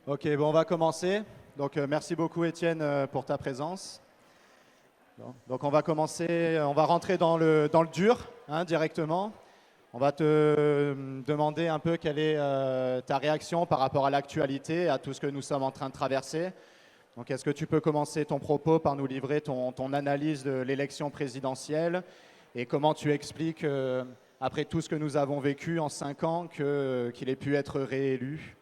Ok, bon, on va commencer. Donc, merci beaucoup, Étienne, pour ta présence. Bon, donc, on va commencer, on va rentrer dans le dur, hein, directement. On va te demander un peu quelle est ta réaction par rapport à l'actualité, à tout ce que nous sommes en train de traverser. Donc, est-ce que tu peux commencer ton propos par nous livrer ton analyse de l'élection présidentielle et comment tu expliques, après tout ce que nous avons vécu en 5 ans, qu'il ait pu être réélu?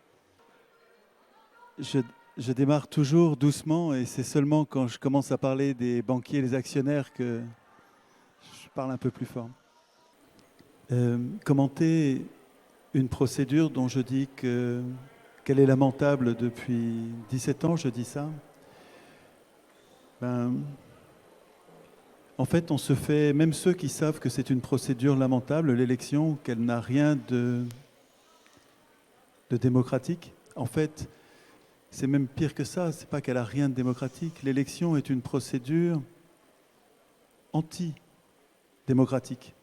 Je démarre toujours doucement et c'est seulement quand je commence à parler des banquiers et des actionnaires que je parle un peu plus fort. Commenter une procédure dont je dis qu'elle est lamentable depuis 17 ans, je dis ça. En fait, on se fait, même ceux qui savent que c'est une procédure lamentable, l'élection, qu'elle n'a rien de démocratique. En fait, c'est même pire que ça, c'est pas qu'elle a rien de démocratique. L'élection est une procédure anti-démocratique.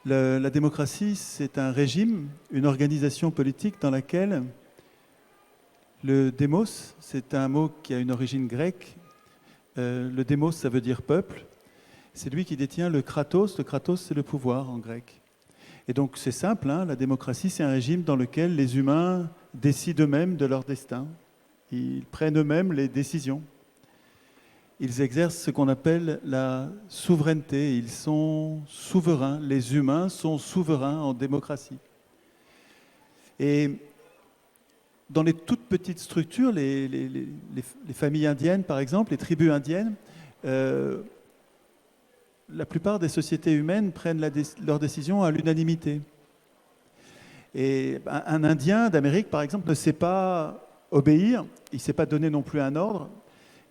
La démocratie, c'est un régime, une organisation politique dans laquelle le démos, c'est un mot qui a une origine grecque. Le démos, ça veut dire peuple. C'est lui qui détient le kratos. Le kratos, c'est le pouvoir en grec. Et donc c'est simple, hein, la démocratie, c'est un régime dans lequel les humains décident eux-mêmes de leur destin. Ils prennent eux-mêmes les décisions. Ils exercent ce qu'on appelle la souveraineté. Ils sont souverains. Les humains sont souverains en démocratie. Et dans les toutes petites structures, les familles indiennes, par exemple, les tribus indiennes, la plupart des sociétés humaines prennent leurs décisions à l'unanimité. Et un Indien d'Amérique, par exemple, ne sait pas obéir, il ne sait pas donner non plus un ordre,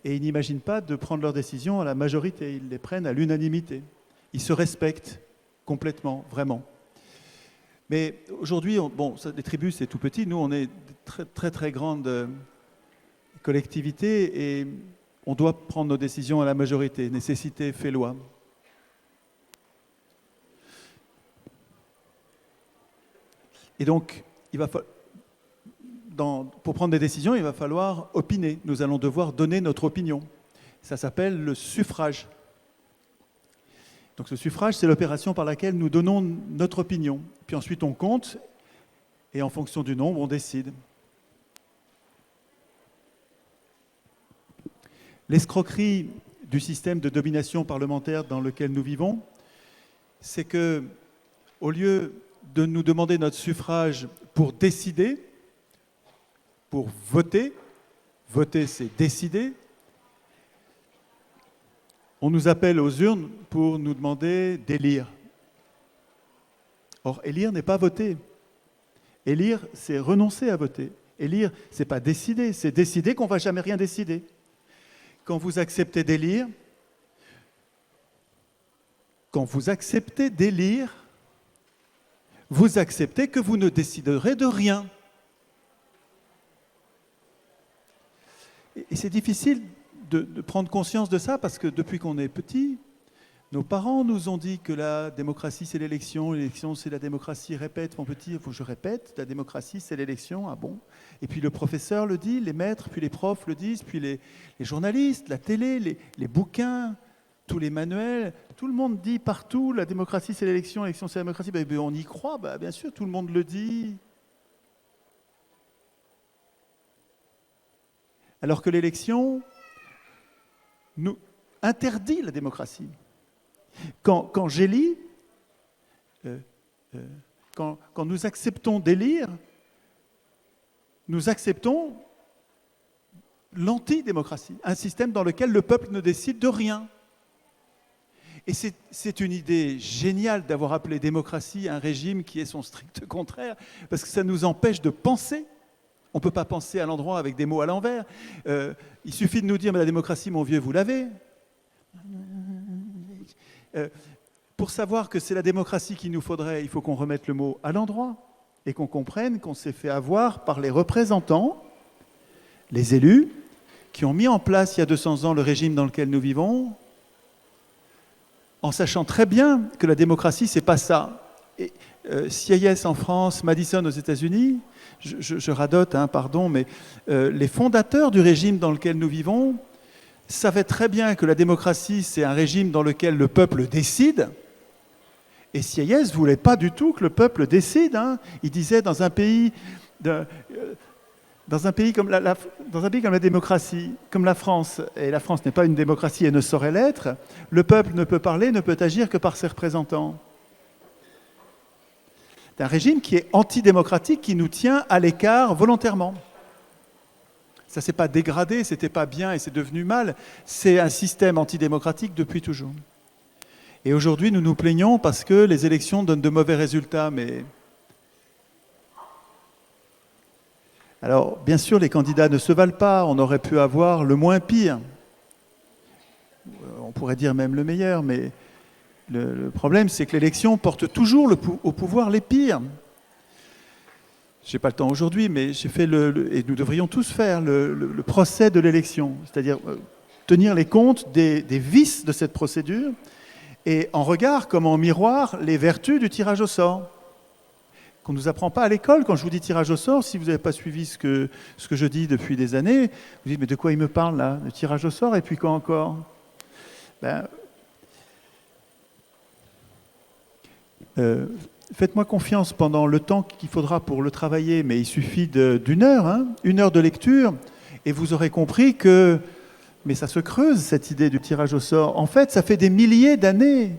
et il n'imagine pas de prendre leurs décisions à la majorité, ils les prennent à l'unanimité. Ils se respectent complètement, vraiment. Mais aujourd'hui, les tribus, c'est tout petit, nous, on est très, très, très grande collectivité, et on doit prendre nos décisions à la majorité. Nécessité fait loi. Et donc, pour prendre des décisions, il va falloir opiner. Nous allons devoir donner notre opinion. Ça s'appelle le suffrage. Donc ce suffrage, c'est l'opération par laquelle nous donnons notre opinion. Puis ensuite, on compte, et en fonction du nombre, on décide. L'escroquerie du système de domination parlementaire dans lequel nous vivons, c'est que, au lieu de nous demander notre suffrage pour décider, pour voter, voter c'est décider, on nous appelle aux urnes pour nous demander d'élire. Or, élire n'est pas voter. Élire, c'est renoncer à voter. Élire, c'est pas décider, c'est décider qu'on ne va jamais rien décider. Quand vous acceptez d'élire, vous acceptez que vous ne déciderez de rien. Et c'est difficile de prendre conscience de ça parce que depuis qu'on est petit, nos parents nous ont dit que la démocratie c'est l'élection c'est la démocratie. Répète mon petit, je répète, la démocratie c'est l'élection, ah bon? Et puis le professeur le dit, les maîtres, puis les profs le disent, puis les journalistes, la télé, les bouquins, tous les manuels, tout le monde dit partout, la démocratie c'est l'élection c'est la démocratie. On y croit, bien sûr, tout le monde le dit. Alors que l'élection nous interdit la démocratie. Quand j'élis, quand nous acceptons d'élire, nous acceptons l'antidémocratie, un système dans lequel le peuple ne décide de rien. Et c'est une idée géniale d'avoir appelé démocratie un régime qui est son strict contraire, parce que ça nous empêche de penser. On ne peut pas penser à l'endroit avec des mots à l'envers. Il suffit de nous dire, mais la démocratie, mon vieux, vous l'avez. Pour savoir que c'est la démocratie qu'il nous faudrait, il faut qu'on remette le mot à l'endroit et qu'on comprenne qu'on s'est fait avoir par les représentants, les élus, qui ont mis en place il y a 200 ans le régime dans lequel nous vivons, en sachant très bien que la démocratie, c'est pas ça. Et, Sieyès en France, Madison aux États-Unis, je radote, hein, pardon, mais les fondateurs du régime dans lequel nous vivons savaient très bien que la démocratie, c'est un régime dans lequel le peuple décide. Et Sieyès ne voulait pas du tout que le peuple décide. Hein. Il disait dans un pays comme la démocratie, comme la France, et la France n'est pas une démocratie et ne saurait l'être, le peuple ne peut parler, ne peut agir que par ses représentants. C'est un régime qui est antidémocratique, qui nous tient à l'écart volontairement. Ça ne s'est pas dégradé, ce n'était pas bien et c'est devenu mal. C'est un système antidémocratique depuis toujours. Et aujourd'hui, nous nous plaignons parce que les élections donnent de mauvais résultats. Mais alors, bien sûr, les candidats ne se valent pas. On aurait pu avoir le moins pire. On pourrait dire même le meilleur, mais le problème, c'est que l'élection porte toujours au pouvoir les pires. Je n'ai pas le temps aujourd'hui, mais j'ai fait, et nous devrions tous faire, le procès de l'élection, c'est-à-dire tenir les comptes des vices de cette procédure, et en regard comme en miroir les vertus du tirage au sort, qu'on ne nous apprend pas à l'école. Quand je vous dis tirage au sort, si vous n'avez pas suivi ce que je dis depuis des années, vous dites, mais de quoi il me parle là? De tirage au sort, et puis quoi encore? Faites-moi confiance pendant le temps qu'il faudra pour le travailler, mais il suffit d'une heure, hein, 1 heure de lecture, et vous aurez compris que, mais ça se creuse cette idée du tirage au sort. En fait, ça fait des milliers d'années.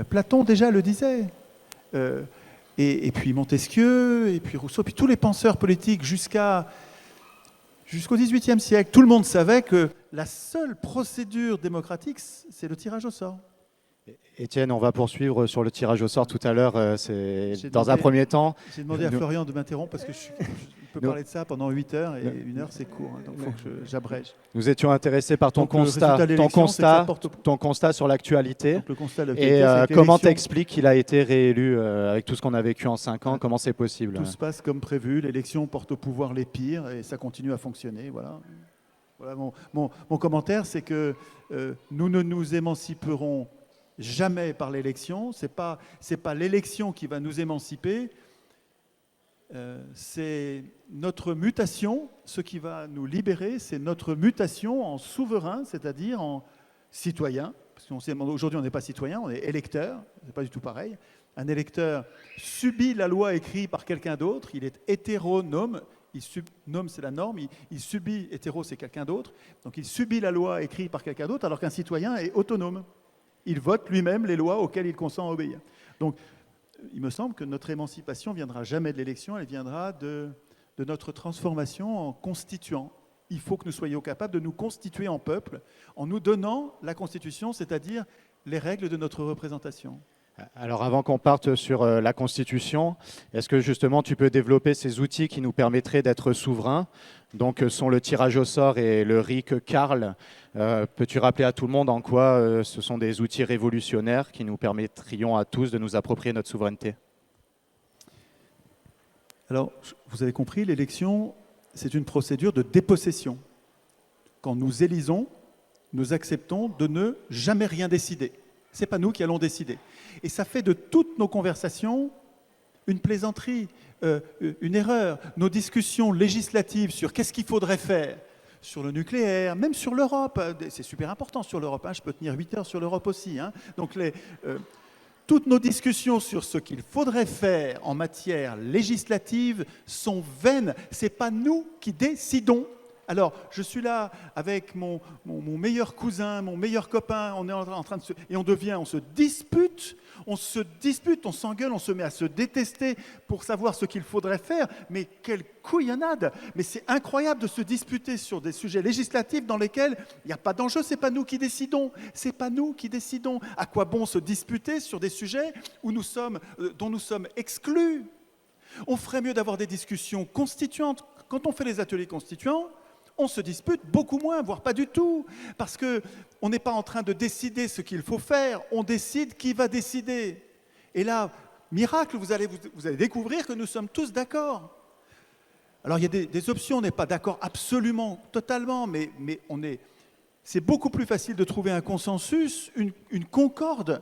Platon déjà le disait, et puis Montesquieu, et puis Rousseau, puis tous les penseurs politiques jusqu'au XVIIIe siècle. Tout le monde savait que la seule procédure démocratique, c'est le tirage au sort. Étienne, on va poursuivre sur le tirage au sort tout à l'heure. Dans un premier temps. J'ai demandé à Florian de m'interrompre parce que je peux parler de ça pendant 8 heures et 1 heure c'est court, hein, donc il faut que j'abrège. Nous étions intéressés par ton constat sur l'actualité. Et comment t'expliques qu'il a été réélu avec tout ce qu'on a vécu en 5 ans? Comment c'est possible? Tout se passe comme prévu, l'élection porte au pouvoir les pires et ça continue à fonctionner. Voilà mon commentaire, c'est que nous ne nous émanciperons jamais par l'élection. C'est pas l'élection qui va nous émanciper. C'est notre mutation, ce qui va nous libérer, c'est notre mutation en souverain, c'est-à-dire en citoyen. Parce qu'aujourd'hui, on n'est pas citoyen, on est électeur. C'est pas du tout pareil. Un électeur subit la loi écrite par quelqu'un d'autre. Il est hétéronome. Nome, c'est la norme. Il subit, hétéro, c'est quelqu'un d'autre. Donc, il subit la loi écrite par quelqu'un d'autre, alors qu'un citoyen est autonome. Il vote lui-même les lois auxquelles il consent à obéir. Donc, il me semble que notre émancipation ne viendra jamais de l'élection, elle viendra de notre transformation en constituant. Il faut que nous soyons capables de nous constituer en peuple en nous donnant la Constitution, c'est-à-dire les règles de notre représentation. Alors avant qu'on parte sur la Constitution, est-ce que justement tu peux développer ces outils qui nous permettraient d'être souverains? Donc sont le tirage au sort et le RIC Karl. Peux-tu rappeler à tout le monde en quoi ce sont des outils révolutionnaires qui nous permettrions à tous de nous approprier notre souveraineté? Alors, vous avez compris, l'élection, c'est une procédure de dépossession. Quand nous élisons, nous acceptons de ne jamais rien décider. Ce n'est pas nous qui allons décider. Et ça fait de toutes nos conversations une plaisanterie, une erreur. Nos discussions législatives sur qu'est-ce qu'il faudrait faire, sur le nucléaire, même sur l'Europe. C'est super important sur l'Europe. Hein. Je peux tenir 8 heures sur l'Europe aussi. Hein. Donc toutes nos discussions sur ce qu'il faudrait faire en matière législative sont vaines. Ce n'est pas nous qui décidons. Alors, je suis là avec mon meilleur cousin, mon meilleur copain, on est en train de on se dispute, on s'engueule, on se met à se détester pour savoir ce qu'il faudrait faire. Mais quelle couillonnade! Mais c'est incroyable de se disputer sur des sujets législatifs dans lesquels il n'y a pas d'enjeu, c'est pas nous qui décidons. C'est pas nous qui décidons. À quoi bon se disputer sur des sujets dont nous sommes exclus? On ferait mieux d'avoir des discussions constituantes. Quand on fait les ateliers constituants, on se dispute beaucoup moins, voire pas du tout, parce qu'on n'est pas en train de décider ce qu'il faut faire, on décide qui va décider. Et là, miracle, vous allez découvrir que nous sommes tous d'accord. Alors il y a des options, on n'est pas d'accord absolument, totalement, mais c'est beaucoup plus facile de trouver un consensus, une concorde,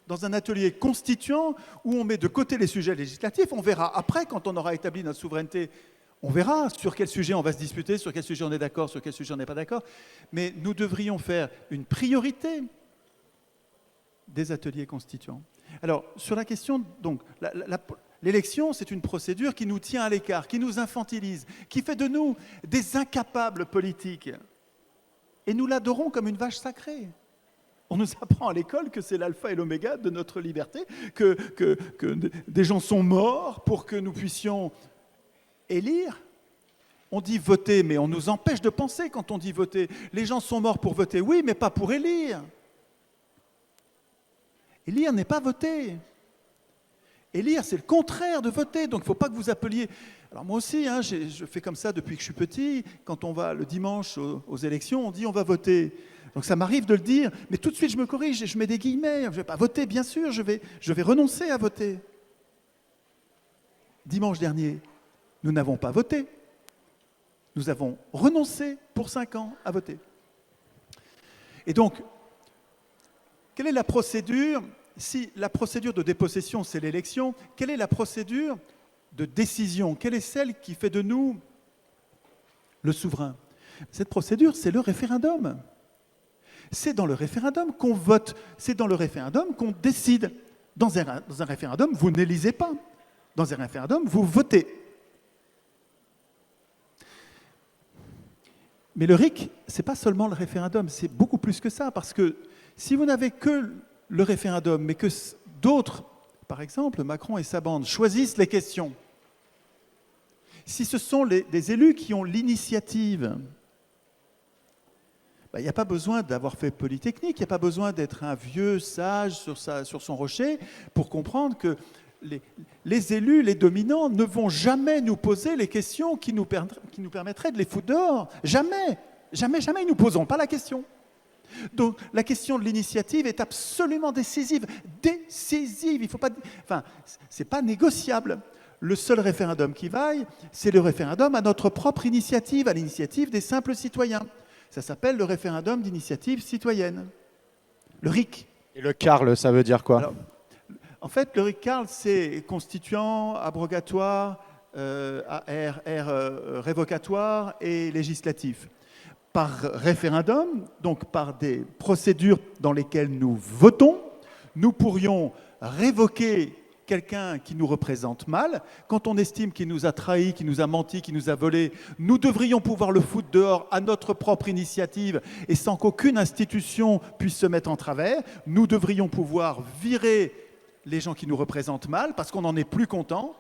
dans un atelier constituant où on met de côté les sujets législatifs. On verra après, quand on aura établi notre souveraineté, on verra sur quel sujet on va se disputer, sur quel sujet on est d'accord, sur quel sujet on n'est pas d'accord. Mais nous devrions faire une priorité des ateliers constituants. Alors, sur la question, donc, l'élection, c'est une procédure qui nous tient à l'écart, qui nous infantilise, qui fait de nous des incapables politiques. Et nous l'adorons comme une vache sacrée. On nous apprend à l'école que c'est l'alpha et l'oméga de notre liberté, que des gens sont morts pour que nous puissions élire. On dit voter, mais on nous empêche de penser quand on dit voter. Les gens sont morts pour voter, oui, mais pas pour élire. Élire n'est pas voter. Élire, c'est le contraire de voter. Donc, il ne faut pas que vous appeliez... Alors moi aussi, hein, je fais comme ça depuis que je suis petit. Quand on va le dimanche aux élections, on dit on va voter. Donc ça m'arrive de le dire, mais tout de suite je me corrige et je mets des guillemets. Je ne vais pas voter, bien sûr, je vais renoncer à voter. Dimanche dernier, nous n'avons pas voté. Nous avons renoncé pour 5 ans à voter. Et donc, quelle est la procédure? Si la procédure de dépossession, c'est l'élection, quelle est la procédure de décision? Quelle est celle qui fait de nous le souverain? Cette procédure, c'est le référendum. C'est dans le référendum qu'on vote, c'est dans le référendum qu'on décide. Dans un référendum, vous n'élisez pas. Dans un référendum, vous votez. Mais le RIC, ce n'est pas seulement le référendum, c'est beaucoup plus que ça, parce que si vous n'avez que le référendum, mais que d'autres, par exemple Macron et sa bande, choisissent les questions, si ce sont des élus qui ont l'initiative, il n'y a pas besoin d'avoir fait Polytechnique, il n'y a pas besoin d'être un vieux sage sur son rocher pour comprendre que les élus, les dominants, ne vont jamais nous poser les questions qui nous permettraient de les foutre dehors. Jamais, jamais, jamais, ils ne nous poseront pas la question. Donc la question de l'initiative est absolument décisive. Décisive, il faut pas... Enfin, ce n'est pas négociable. Le seul référendum qui vaille, c'est le référendum à notre propre initiative, à l'initiative des simples citoyens. Ça s'appelle le référendum d'initiative citoyenne, le RIC. Et le CARL, ça veut dire quoi? Alors, en fait, le RIC-CARL, c'est constituant, abrogatoire, révocatoire et législatif. Par référendum, donc par des procédures dans lesquelles nous votons, nous pourrions révoquer quelqu'un qui nous représente mal. Quand on estime qu'il nous a trahis, qu'il nous a menti, qu'il nous a volé, nous devrions pouvoir le foutre dehors à notre propre initiative et sans qu'aucune institution puisse se mettre en travers. Nous devrions pouvoir virer les gens qui nous représentent mal parce qu'on n'en est plus content.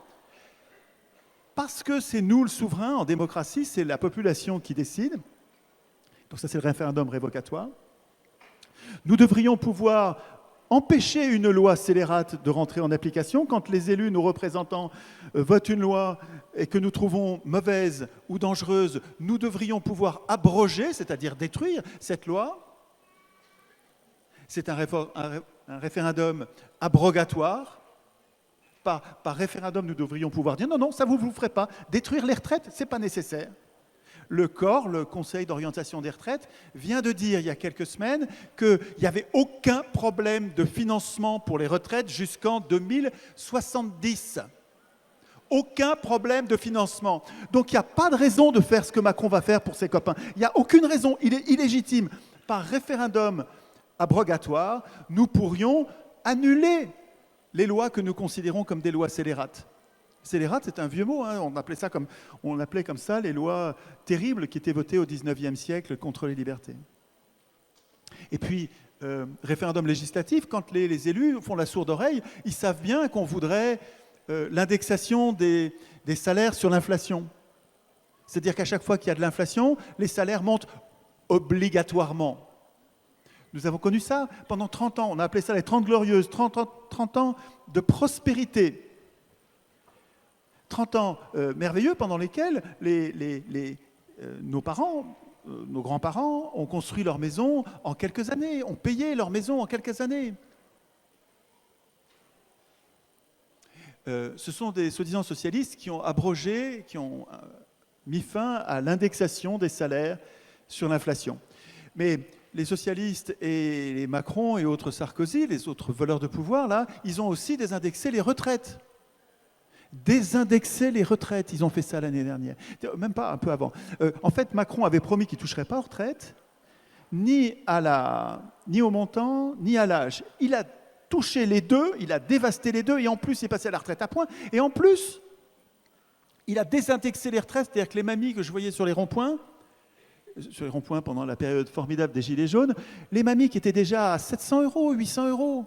Parce que c'est nous le souverain en démocratie, c'est la population qui décide. Donc ça, c'est le référendum révocatoire. Nous devrions pouvoir empêcher une loi scélérate de rentrer en application quand les élus, nos représentants, votent une loi et que nous trouvons mauvaise ou dangereuse. Nous devrions pouvoir abroger, c'est-à-dire détruire cette loi. C'est un référendum abrogatoire. Par référendum, nous devrions pouvoir dire non, ça vous ne vous ferez pas. Détruire les retraites, ce n'est pas nécessaire. Le COR, le Conseil d'orientation des retraites, vient de dire il y a quelques semaines qu'il n'y avait aucun problème de financement pour les retraites jusqu'en 2070. Aucun problème de financement. Donc il n'y a pas de raison de faire ce que Macron va faire pour ses copains. Il n'y a aucune raison, il est illégitime. Par référendum abrogatoire, nous pourrions annuler les lois que nous considérons comme des lois scélérates. Scélérate, c'est un vieux mot, hein. On appelait comme ça les lois terribles qui étaient votées au XIXe siècle contre les libertés. Et puis, référendum législatif, quand les élus font la sourde oreille, ils savent bien qu'on voudrait l'indexation des salaires sur l'inflation. C'est-à-dire qu'à chaque fois qu'il y a de l'inflation, les salaires montent obligatoirement. Nous avons connu ça pendant 30 ans, on a appelé ça les 30 glorieuses, 30 ans de prospérité. 30 ans merveilleux pendant lesquels nos parents, nos grands-parents ont construit leur maison en quelques années, ont payé leur maison en quelques années. Ce sont des soi-disant socialistes qui ont abrogé, qui ont mis fin à l'indexation des salaires sur l'inflation. Mais les socialistes et les Macron et autres Sarkozy, les autres voleurs de pouvoir, là, ils ont aussi désindexé les retraites. Désindexer les retraites, ils ont fait ça l'année dernière. Même pas, un peu avant. En fait, Macron avait promis qu'il ne toucherait pas aux retraites, ni au montant, ni à l'âge. Il a touché les deux, il a dévasté les deux, et en plus, il est passé à la retraite à point. Et en plus, il a désindexé les retraites, c'est-à-dire que les mamies que je voyais sur les ronds-points pendant la période formidable des Gilets jaunes, les mamies qui étaient déjà à 700 €, 800 €,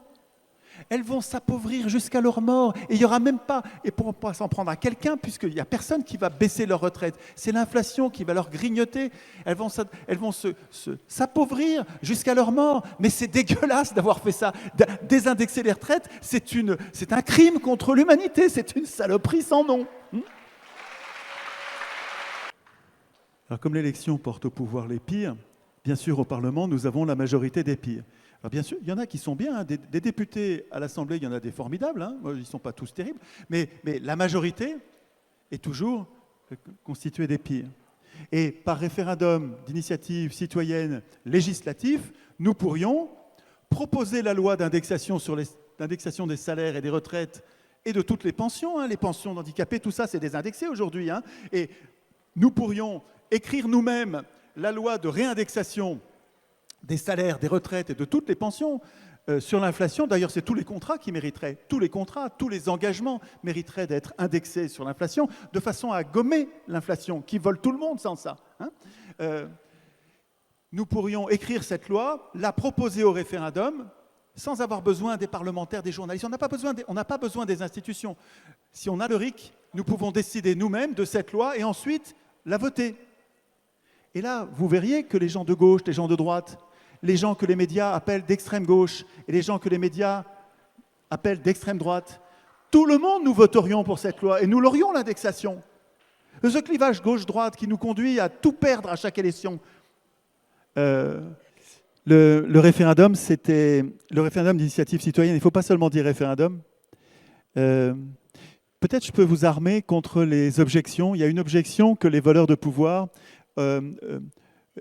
elles vont s'appauvrir jusqu'à leur mort. Et il n'y aura même pas, et pour ne pas s'en prendre à quelqu'un, puisqu'il n'y a personne qui va baisser leur retraite. C'est l'inflation qui va leur grignoter. Elles vont s'appauvrir jusqu'à leur mort. Mais c'est dégueulasse d'avoir fait ça. Désindexer les retraites, c'est un crime contre l'humanité. C'est une saloperie sans nom. Alors, comme l'élection porte au pouvoir les pires, bien sûr, au Parlement, nous avons la majorité des pires. Alors bien sûr, il y en a qui sont bien, hein. Des députés à l'Assemblée, il y en a des formidables, hein. Ils ne sont pas tous terribles, mais la majorité est toujours constituée des pires. Et par référendum d'initiative citoyenne législatif, nous pourrions proposer la loi d'indexation des salaires et des retraites et de toutes les pensions, hein. Les pensions d'handicapés, tout ça c'est désindexé aujourd'hui, hein. Et nous pourrions écrire nous-mêmes la loi de réindexation des salaires, des retraites et de toutes les pensions sur l'inflation. D'ailleurs, c'est tous les contrats qui mériteraient, tous les contrats, tous les engagements mériteraient d'être indexés sur l'inflation de façon à gommer l'inflation qui vole tout le monde sans ça, hein. Nous pourrions écrire cette loi, la proposer au référendum sans avoir besoin des parlementaires, des journalistes. On n'a pas besoin des institutions. Si on a le RIC, nous pouvons décider nous-mêmes de cette loi et ensuite la voter. Et là, vous verriez que les gens de gauche, les gens de droite, les gens que les médias appellent d'extrême gauche et les gens que les médias appellent d'extrême droite, tout le monde, nous voterions pour cette loi et nous l'aurions l'indexation. Ce clivage gauche-droite qui nous conduit à tout perdre à chaque élection. Le référendum, c'était le référendum d'initiative citoyenne. Il ne faut pas seulement dire référendum. Peut-être je peux vous armer contre les objections. Il y a une objection que les voleurs de pouvoir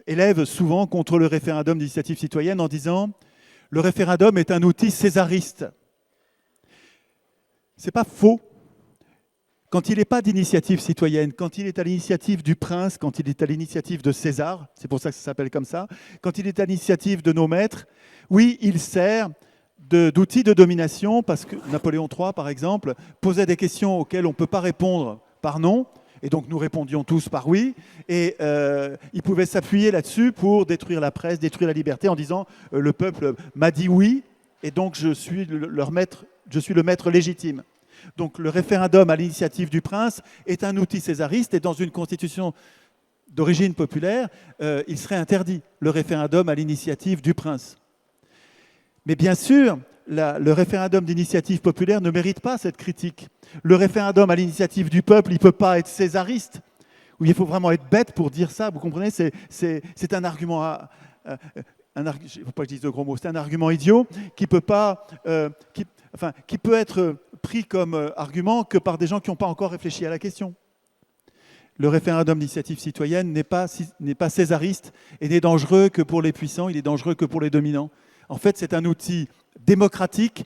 élève souvent contre le référendum d'initiative citoyenne en disant « le référendum est un outil césariste ». Ce n'est pas faux. Quand il n'est pas d'initiative citoyenne, quand il est à l'initiative du prince, quand il est à l'initiative de César, c'est pour ça que ça s'appelle comme ça, quand il est à l'initiative de nos maîtres, oui, il sert d'outil de domination parce que Napoléon III, par exemple, posait des questions auxquelles on ne peut pas répondre par non. Et donc nous répondions tous par oui, et ils pouvaient s'appuyer là-dessus pour détruire la presse, détruire la liberté en disant le peuple m'a dit oui, et donc je suis le maître légitime. Donc le référendum à l'initiative du prince est un outil césariste, et dans une constitution d'origine populaire, il serait interdit, le référendum à l'initiative du prince. Mais bien sûr, le référendum d'initiative populaire ne mérite pas cette critique. Le référendum à l'initiative du peuple, il ne peut pas être césariste. Oui, il faut vraiment être bête pour dire ça, vous comprenez, c'est un argument, il ne faut pas que je dise de gros mots, c'est un argument idiot qui peut être pris comme argument que par des gens qui n'ont pas encore réfléchi à la question. Le référendum d'initiative citoyenne n'est pas césariste et n'est dangereux que pour les puissants, il est dangereux que pour les dominants. En fait, c'est un outil démocratique,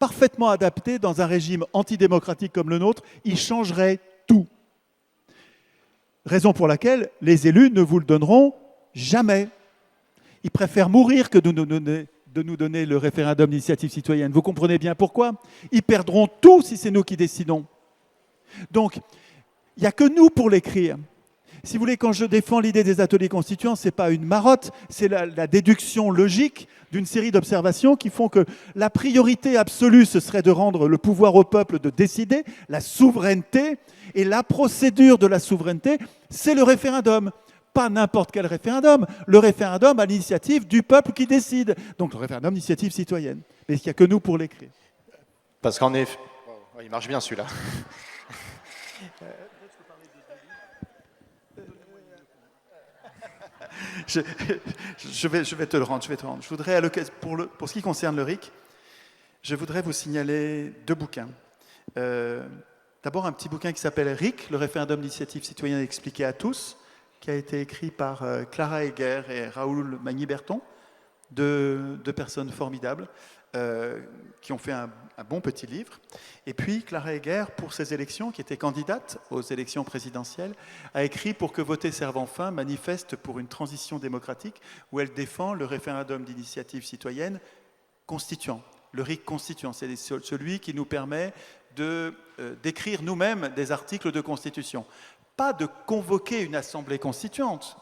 parfaitement adapté dans un régime antidémocratique comme le nôtre. Il changerait tout. Raison pour laquelle les élus ne vous le donneront jamais. Ils préfèrent mourir que de nous donner le référendum d'initiative citoyenne. Vous comprenez bien pourquoi? Ils perdront tout si c'est nous qui décidons. Donc, il n'y a que nous pour l'écrire. Si vous voulez, quand je défends l'idée des ateliers constituants, ce n'est pas une marotte, c'est la déduction logique d'une série d'observations qui font que la priorité absolue, ce serait de rendre le pouvoir au peuple de décider, la souveraineté, et la procédure de la souveraineté, c'est le référendum. Pas n'importe quel référendum, le référendum à l'initiative du peuple qui décide. Donc le référendum d'initiative citoyenne. Mais il n'y a que nous pour l'écrire. Parce qu'en effet... Oh, il marche bien celui-là. Je vais te le rendre. Je voudrais, pour ce qui concerne le RIC, je voudrais vous signaler 2 bouquins. D'abord, un petit bouquin qui s'appelle RIC, le référendum d'initiative citoyenne expliqué à tous, qui a été écrit par Clara Heger et Raoul Magny-Berton, deux personnes formidables qui ont fait un bon petit livre. Et puis Clara Heger, pour ces élections, qui était candidate aux élections présidentielles, a écrit « Pour que voter serve enfin, manifeste pour une transition démocratique » où elle défend le référendum d'initiative citoyenne constituant. Le RIC constituant, c'est celui qui nous permet d'écrire nous-mêmes des articles de constitution. Pas de convoquer une assemblée constituante,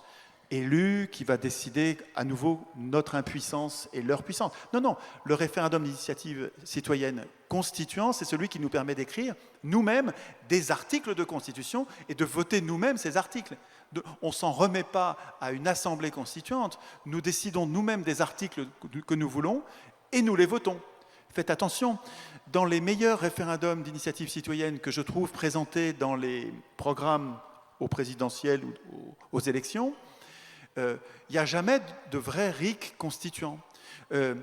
élue, qui va décider à nouveau notre impuissance et leur puissance. Non, non, le référendum d'initiative citoyenne constituant, c'est celui qui nous permet d'écrire nous-mêmes des articles de constitution et de voter nous-mêmes ces articles. On ne s'en remet pas à une assemblée constituante, nous décidons nous-mêmes des articles que nous voulons et nous les votons. Faites attention, dans les meilleurs référendums d'initiative citoyenne que je trouve présentés dans les programmes aux présidentielles ou aux élections, il n'y a jamais de vrai RIC constituant. Le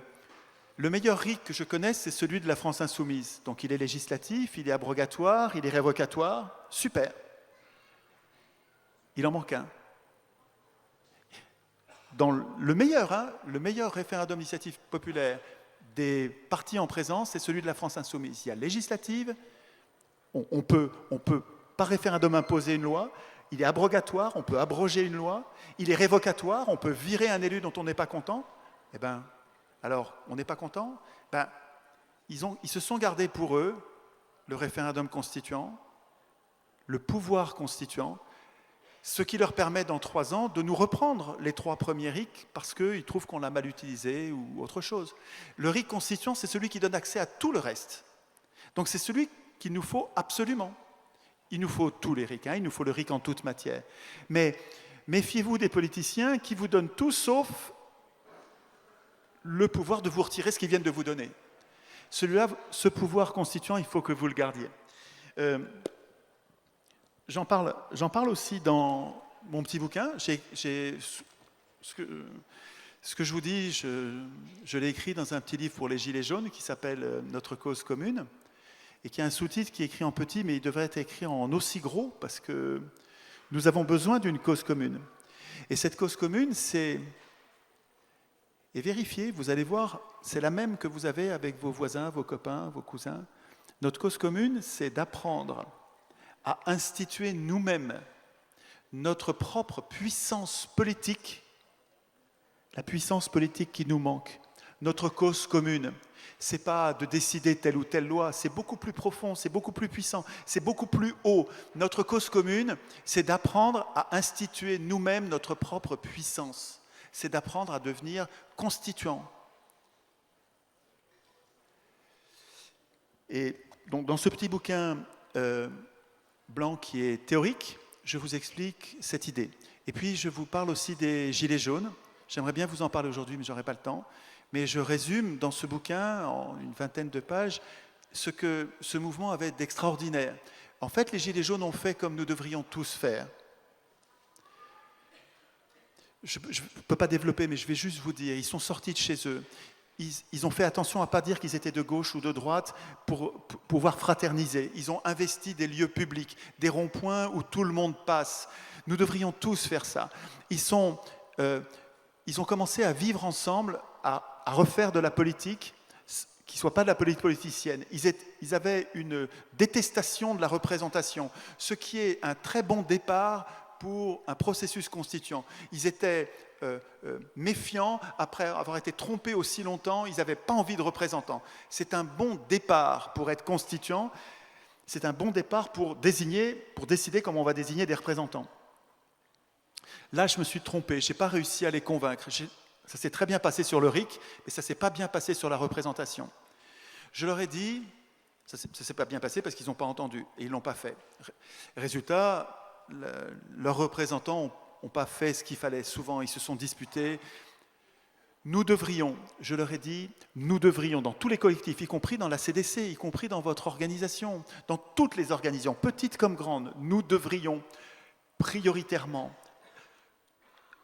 meilleur RIC que je connaisse, c'est celui de la France insoumise. Donc il est législatif, il est abrogatoire, il est révocatoire. Super. Il en manque un. Dans le meilleur référendum d'initiative populaire des partis en présence, c'est celui de la France insoumise. Il y a législative, on peut par référendum imposer une loi, il est abrogatoire, on peut abroger une loi, il est révocatoire, on peut virer un élu dont on n'est pas content. Eh bien, alors, on n'est pas content, ils se sont gardés pour eux le référendum constituant, le pouvoir constituant, ce qui leur permet dans 3 ans de nous reprendre les 3 premiers RIC parce qu'ils trouvent qu'on l'a mal utilisé ou autre chose. Le RIC constituant, c'est celui qui donne accès à tout le reste. Donc c'est celui qu'il nous faut absolument. Il nous faut tous les RIC, il nous faut le RIC en toute matière. Mais méfiez-vous des politiciens qui vous donnent tout sauf le pouvoir de vous retirer ce qu'ils viennent de vous donner. Celui-là, ce pouvoir constituant, il faut que vous le gardiez. J'en parle aussi dans mon petit bouquin. Ce que je vous dis, je l'ai écrit dans un petit livre pour les Gilets jaunes qui s'appelle « Notre cause commune » et qui a un sous-titre qui est écrit en petit, mais il devrait être écrit en aussi gros parce que nous avons besoin d'une cause commune. Et cette cause commune, c'est... Et vérifiez, vous allez voir, c'est la même que vous avez avec vos voisins, vos copains, vos cousins. Notre cause commune, c'est d'apprendre à instituer nous-mêmes notre propre puissance politique, la puissance politique qui nous manque, notre cause commune. Ce n'est pas de décider telle ou telle loi, c'est beaucoup plus profond, c'est beaucoup plus puissant, c'est beaucoup plus haut. Notre cause commune, c'est d'apprendre à instituer nous-mêmes notre propre puissance. C'est d'apprendre à devenir constituant. Et donc dans ce petit bouquin blanc qui est théorique, je vous explique cette idée. Et puis je vous parle aussi des Gilets jaunes. J'aimerais bien vous en parler aujourd'hui, mais je n'aurai pas le temps. Mais je résume dans ce bouquin, en une 20aine de pages, ce que ce mouvement avait d'extraordinaire. En fait, les Gilets jaunes ont fait comme nous devrions tous faire. Je ne peux pas développer, mais je vais juste vous dire, ils sont sortis de chez eux. Ils ont fait attention à ne pas dire qu'ils étaient de gauche ou de droite pour pouvoir fraterniser. Ils ont investi des lieux publics, des ronds-points où tout le monde passe. Nous devrions tous faire ça. Ils ont commencé à vivre ensemble, à refaire de la politique qui ne soit pas de la politique politicienne. Ils avaient une détestation de la représentation, ce qui est un très bon départ pour un processus constituant. Ils étaient méfiants après avoir été trompés aussi longtemps, ils n'avaient pas envie de représentants. C'est un bon départ pour être constituant, c'est un bon départ pour décider comment on va désigner des représentants. Là, je me suis trompé, je n'ai pas réussi à les convaincre. Ça s'est très bien passé sur le RIC, mais ça ne s'est pas bien passé sur la représentation. Je leur ai dit, ça ne s'est pas bien passé parce qu'ils n'ont pas entendu, et ils ne l'ont pas fait. Résultat, leurs représentants n'ont pas fait ce qu'il fallait. Souvent, ils se sont disputés. Nous devrions, je leur ai dit, nous devrions, dans tous les collectifs, y compris dans la CDC, y compris dans votre organisation, dans toutes les organisations, petites comme grandes, nous devrions prioritairement,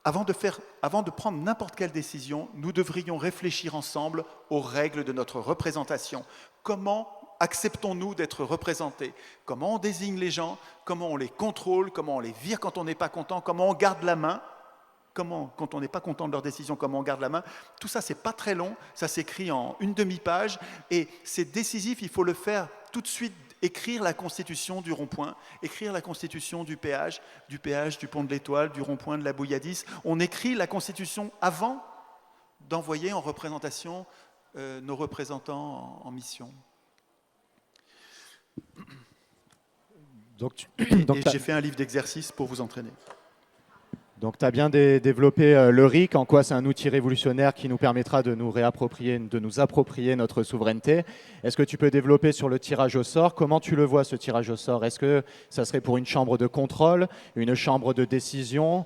avant de prendre n'importe quelle décision, nous devrions réfléchir ensemble aux règles de notre représentation. Comment acceptons-nous d'être représentés? Comment on désigne les gens? Comment on les contrôle? Comment on les vire quand on n'est pas content? Comment on garde la main? Comment, quand on n'est pas content de leur décision, comment on garde la main? Tout ça, c'est pas très long, ça s'écrit en une demi-page, et c'est décisif, il faut le faire tout de suite, écrire la constitution du rond-point, écrire la constitution du péage, du pont de l'Étoile, du rond-point de la Bouilladisse. On écrit la constitution avant d'envoyer en représentation nos représentants en mission. Et j'ai fait un livre d'exercice pour vous entraîner. Donc tu as bien développé le RIC, en quoi c'est un outil révolutionnaire qui nous permettra de nous approprier notre souveraineté. Est-ce que tu peux développer sur le tirage au sort? Comment tu le vois, ce tirage au sort? Est-ce que ça serait pour une chambre de contrôle, une chambre de décision?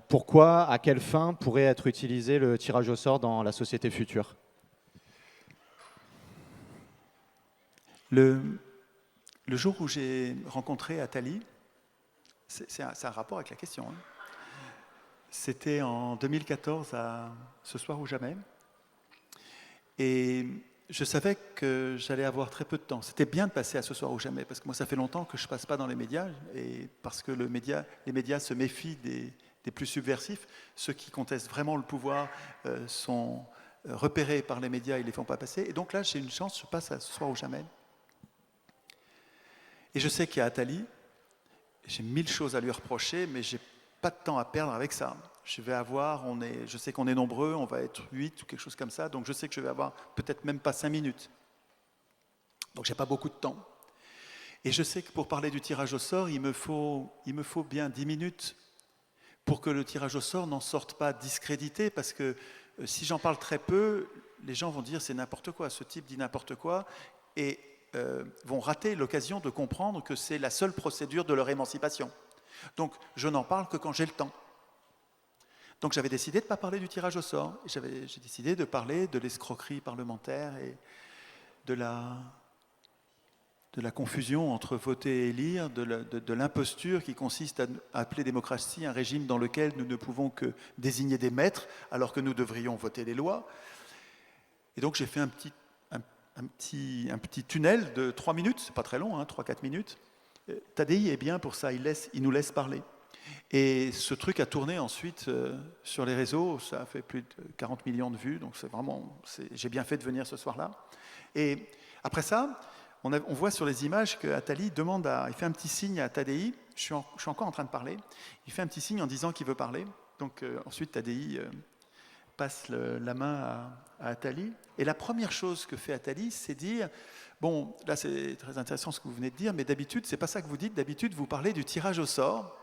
Pourquoi, à quelle fin pourrait être utilisé le tirage au sort dans la société future? Le jour où j'ai rencontré Attali, c'est un rapport avec la question, hein. C'était en 2014 à Ce soir ou jamais. Et je savais que j'allais avoir très peu de temps. C'était bien de passer à Ce soir ou jamais, parce que moi, ça fait longtemps que je ne passe pas dans les médias, et parce que les médias se méfient des plus subversifs. Ceux qui contestent vraiment le pouvoir sont repérés par les médias, ils ne les font pas passer. Et donc là, j'ai une chance, je passe à Ce soir ou jamais. Et je sais qu'il y a Attali, j'ai 1000 choses à lui reprocher, mais je n'ai pas de temps à perdre avec ça. Je sais qu'on est nombreux, on va être 8 ou quelque chose comme ça, donc je sais que je vais avoir peut-être même pas 5 minutes. Donc je n'ai pas beaucoup de temps. Et je sais que pour parler du tirage au sort, il me faut bien 10 minutes pour que le tirage au sort n'en sorte pas discrédité, parce que si j'en parle très peu, les gens vont dire c'est n'importe quoi, ce type dit n'importe quoi, et vont rater l'occasion de comprendre que c'est la seule procédure de leur émancipation. Donc, je n'en parle que quand j'ai le temps. Donc, j'avais décidé de ne pas parler du tirage au sort. J'ai décidé de parler de l'escroquerie parlementaire et de la confusion entre voter et élire, de l'imposture qui consiste à appeler démocratie un régime dans lequel nous ne pouvons que désigner des maîtres alors que nous devrions voter les lois. Et donc, j'ai fait un petit tunnel de 3 minutes, c'est pas très long, 3-4 minutes. Tadei est bien pour ça, il nous laisse parler. Et ce truc a tourné ensuite sur les réseaux, ça a fait plus de 40 millions de vues, donc j'ai bien fait de venir ce soir-là. Et après ça, on voit sur les images que Attali il fait un petit signe à Tadei, je suis encore en train de parler, il fait un petit signe en disant qu'il veut parler, donc ensuite Tadei passe la main à Attali. Et la première chose que fait Attali, c'est dire, bon, là c'est très intéressant ce que vous venez de dire, mais d'habitude, c'est pas ça que vous dites, d'habitude vous parlez du tirage au sort.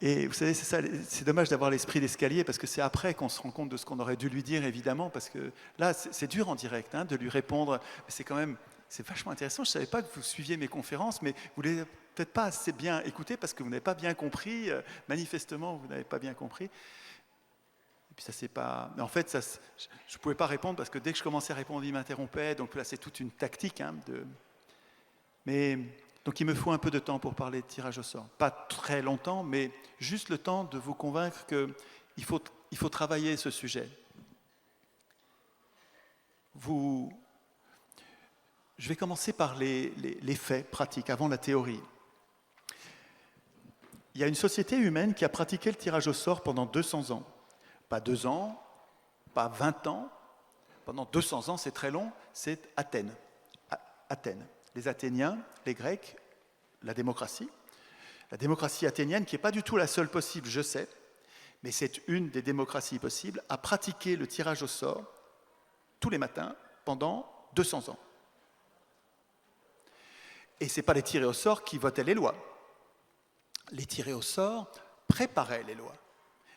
Et vous savez, c'est ça, c'est dommage d'avoir l'esprit d'escalier, parce que c'est après qu'on se rend compte de ce qu'on aurait dû lui dire, évidemment, parce que là, c'est dur en direct de lui répondre, mais c'est vachement intéressant. Je ne savais pas que vous suiviez mes conférences, mais vous ne l'avez peut-être pas assez bien écouté parce que vous n'avez pas bien compris. Manifestement, vous n'avez pas bien compris. Et puis ça, c'est pas... Mais en fait, je ne pouvais pas répondre parce que dès que je commençais à répondre, il m'interrompait. Donc là, c'est toute une tactique. Donc il me faut un peu de temps pour parler de tirage au sort. Pas très longtemps, mais juste le temps de vous convaincre qu'il faut travailler ce sujet. Je vais commencer par les faits pratiques, avant la théorie. Il y a une société humaine qui a pratiqué le tirage au sort pendant 200 ans. Pas 2 ans, pas 20 ans. Pendant 200 ans, c'est très long, c'est Athènes. Athènes. Les Athéniens, les Grecs, la démocratie athénienne, qui n'est pas du tout la seule possible, je sais, mais c'est une des démocraties possibles, a pratiqué le tirage au sort tous les matins pendant 200 ans. Et ce n'est pas les tirés au sort qui votaient les lois. Les tirés au sort préparaient les lois,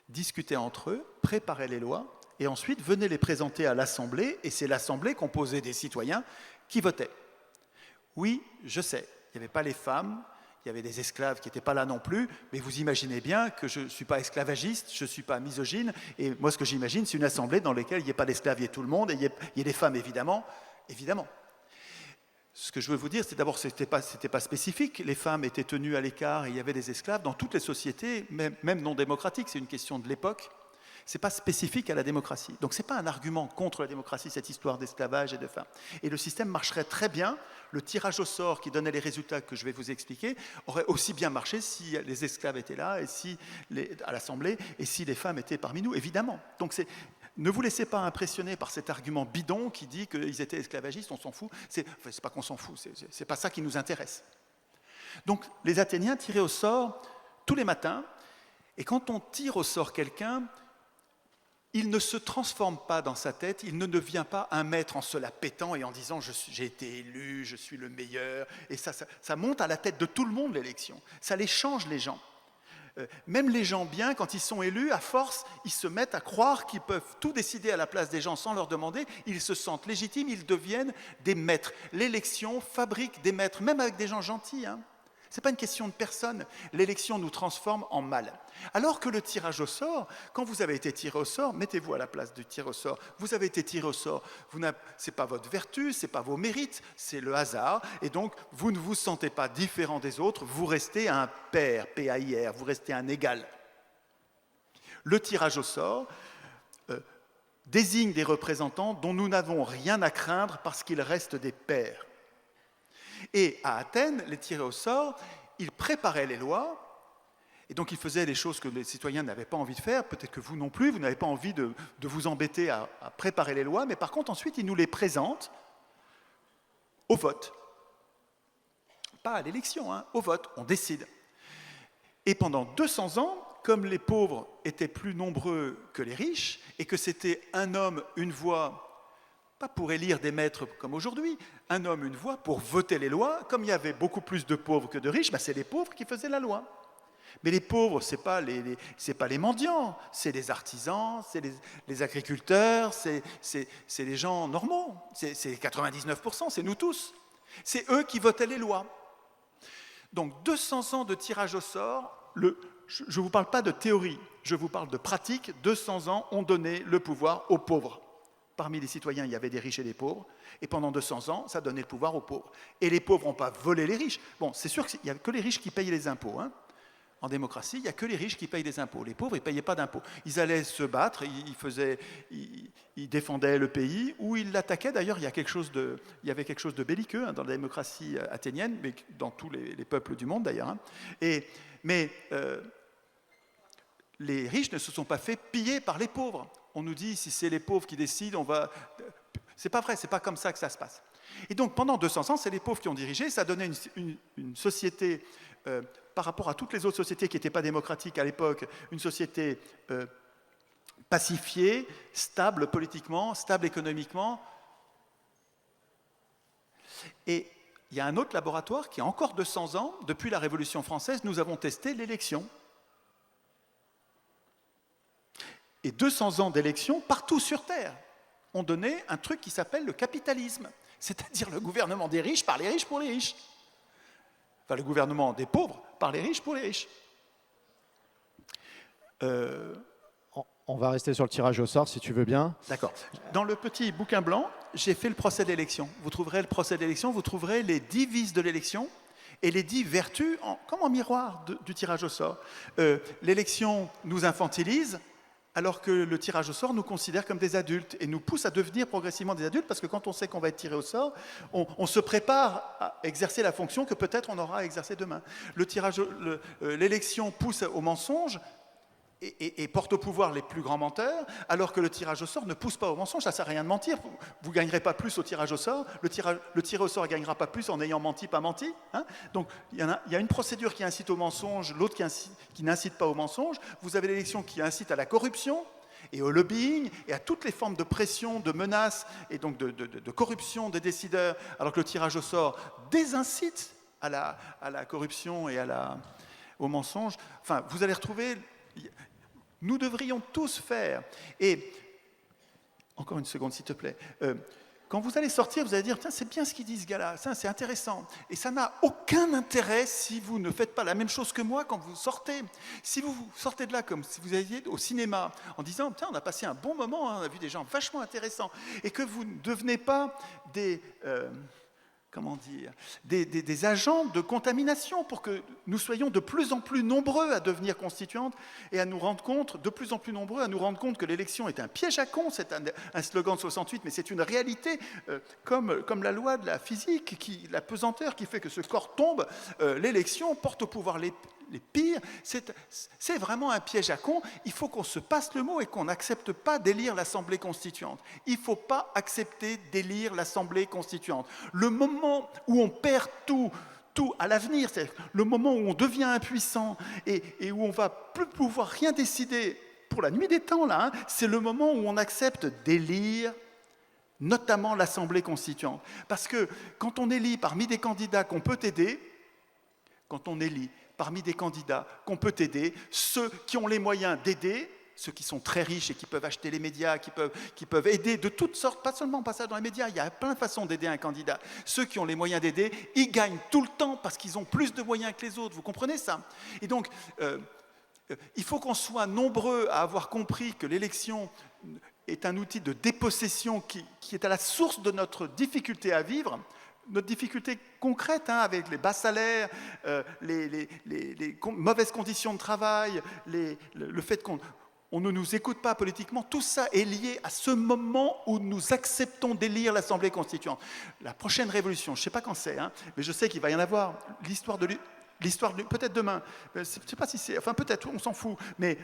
discutaient entre eux, préparaient les lois, et ensuite venaient les présenter à l'Assemblée, et c'est l'Assemblée composée des citoyens qui votaient. Oui, je sais, il n'y avait pas les femmes, il y avait des esclaves qui n'étaient pas là non plus, mais vous imaginez bien que je ne suis pas esclavagiste, je ne suis pas misogyne, et moi ce que j'imagine, c'est une assemblée dans laquelle il n'y ait pas d'esclaves, il y ait tout le monde, et il y ait des femmes évidemment. Ce que je veux vous dire, c'est d'abord, ce n'était pas spécifique, les femmes étaient tenues à l'écart et il y avait des esclaves dans toutes les sociétés, même non démocratiques, c'est une question de l'époque. Ce n'est pas spécifique à la démocratie. Donc ce n'est pas un argument contre la démocratie, cette histoire d'esclavage et de faim. Et le système marcherait très bien. Le tirage au sort qui donnait les résultats que je vais vous expliquer aurait aussi bien marché si les esclaves étaient là, et si à l'Assemblée, et si les femmes étaient parmi nous, évidemment. Donc ne vous laissez pas impressionner par cet argument bidon qui dit qu'ils étaient esclavagistes, on s'en fout. C'est pas qu'on s'en fout, c'est pas ça qui nous intéresse. Donc les Athéniens tiraient au sort tous les matins, et quand on tire au sort quelqu'un, il ne se transforme pas dans sa tête, il ne devient pas un maître en se la pétant et en disant j'ai été élu, je suis le meilleur, et ça monte à la tête de tout le monde l'élection, ça les change les gens. Même les gens bien, quand ils sont élus, à force, ils se mettent à croire qu'ils peuvent tout décider à la place des gens sans leur demander, ils se sentent légitimes, ils deviennent des maîtres. L'élection fabrique des maîtres, même avec des gens gentils, hein. Ce n'est pas une question de personne. L'élection nous transforme en mal. Alors que le tirage au sort, quand vous avez été tiré au sort, mettez-vous à la place du tiré au sort. Vous avez été tiré au sort. Ce n'est pas votre vertu, ce n'est pas vos mérites, c'est le hasard. Et donc, vous ne vous sentez pas différent des autres. Vous restez un pair, P-A-I-R, vous restez un égal. Le tirage au sort désigne des représentants dont nous n'avons rien à craindre parce qu'ils restent des pairs. Et à Athènes, les tirés au sort, ils préparaient les lois, et donc ils faisaient les choses que les citoyens n'avaient pas envie de faire, peut-être que vous non plus, vous n'avez pas envie de vous embêter à préparer les lois, mais par contre ensuite ils nous les présentent au vote. Pas à l'élection, hein, au vote, on décide. Et pendant 200 ans, comme les pauvres étaient plus nombreux que les riches, et que c'était un homme, une voix, pas pour élire des maîtres comme aujourd'hui, un homme, une voix pour voter les lois. Comme il y avait beaucoup plus de pauvres que de riches, c'est les pauvres qui faisaient la loi. Mais les pauvres, ce n'est pas les mendiants, c'est les artisans, c'est les agriculteurs, c'est les gens normaux, c'est 99%, c'est nous tous. C'est eux qui votaient les lois. Donc 200 ans de tirage au sort, je ne vous parle pas de théorie, je vous parle de pratique. 200 ans ont donné le pouvoir aux pauvres. Parmi les citoyens, il y avait des riches et des pauvres, et pendant 200 ans, ça donnait le pouvoir aux pauvres. Et les pauvres n'ont pas volé les riches. Bon, c'est sûr qu'il n'y a que les riches qui payent les impôts, hein. En démocratie, il n'y a que les riches qui payent les impôts. Les pauvres, ils ne payaient pas d'impôts. Ils allaient se battre, ils défendaient le pays, ou ils l'attaquaient. D'ailleurs, il y avait quelque chose de belliqueux, hein, dans la démocratie athénienne, mais dans tous les peuples du monde d'ailleurs, hein. Mais les riches ne se sont pas fait piller par les pauvres. On nous dit, si c'est les pauvres qui décident, on va... C'est pas vrai, c'est pas comme ça que ça se passe. Et donc, pendant 200 ans, c'est les pauvres qui ont dirigé. Ça donnait une société, par rapport à toutes les autres sociétés qui n'étaient pas démocratiques à l'époque, une société pacifiée, stable politiquement, stable économiquement. Et il y a un autre laboratoire qui a encore 200 ans, depuis la Révolution française, nous avons testé l'élection. Et 200 ans d'élection partout sur Terre ont donné un truc qui s'appelle le capitalisme, c'est-à-dire le gouvernement des riches par les riches pour les riches. Enfin, le gouvernement des pauvres par les riches pour les riches. On va rester sur le tirage au sort, si tu veux bien. D'accord. Dans le petit bouquin blanc, j'ai fait le procès d'élection. Vous trouverez le procès d'élection, vous trouverez les 10 vices de l'élection et les 10 vertus comme en miroir du tirage au sort. L'élection nous infantilise, alors que le tirage au sort nous considère comme des adultes et nous pousse à devenir progressivement des adultes, parce que quand on sait qu'on va être tiré au sort, on se prépare à exercer la fonction que peut-être on aura à exercer demain. L'élection pousse au mensonge et porte au pouvoir les plus grands menteurs, alors que le tirage au sort ne pousse pas au mensonge. Ça ne sert à rien de mentir. Vous ne gagnerez pas plus au tirage au sort. Le tiré au sort ne gagnera pas plus en ayant menti, pas menti, hein. Donc, il y a une procédure qui incite au mensonge, l'autre qui n'incite pas au mensonge. Vous avez l'élection qui incite à la corruption et au lobbying et à toutes les formes de pression, de menaces et donc de corruption des décideurs, alors que le tirage au sort désincite à la corruption et au mensonge. Enfin, vous allez retrouver... Nous devrions tous faire. Et, encore une seconde s'il te plaît, quand vous allez sortir, vous allez dire, tiens, c'est bien ce qu'il dit ce gars-là, c'est intéressant. Et ça n'a aucun intérêt si vous ne faites pas la même chose que moi quand vous sortez. Si vous sortez de là comme si vous alliez au cinéma en disant, tiens, on a passé un bon moment, hein, on a vu des gens vachement intéressants, et que vous ne devenez pas des comment dire, des agents de contamination pour que nous soyons de plus en plus nombreux à devenir constituantes et à nous rendre compte, de plus en plus nombreux à nous rendre compte que l'élection est un piège à con, c'est un slogan de 68, mais c'est une réalité comme la loi de la physique, la pesanteur qui fait que ce corps tombe, l'élection porte au pouvoir les pires, c'est vraiment un piège à con. Il faut qu'on se passe le mot et qu'on n'accepte pas d'élire l'Assemblée constituante. Il ne faut pas accepter d'élire l'Assemblée constituante. Le moment où on perd tout à l'avenir, c'est le moment où on devient impuissant et où on ne va plus pouvoir rien décider pour la nuit des temps, là, c'est le moment où on accepte d'élire notamment l'Assemblée constituante. Parce que quand on élit parmi des candidats qu'on peut aider, ceux qui ont les moyens d'aider, ceux qui sont très riches et qui peuvent acheter les médias, qui peuvent aider de toutes sortes, pas seulement passer dans les médias, il y a plein de façons d'aider un candidat. Ceux qui ont les moyens d'aider, ils gagnent tout le temps parce qu'ils ont plus de moyens que les autres. Vous comprenez ça? Et donc, il faut qu'on soit nombreux à avoir compris que l'élection est un outil de dépossession qui est à la source de notre difficulté à vivre, notre difficulté concrète, avec les bas salaires, les mauvaises conditions de travail, le fait qu'on ne nous écoute pas politiquement, tout ça est lié à ce moment où nous acceptons d'élire l'Assemblée constituante. La prochaine révolution, je ne sais pas quand c'est, mais je sais qu'il va y en avoir, l'histoire peut-être demain, je ne sais pas si c'est, enfin peut-être, on s'en fout, mais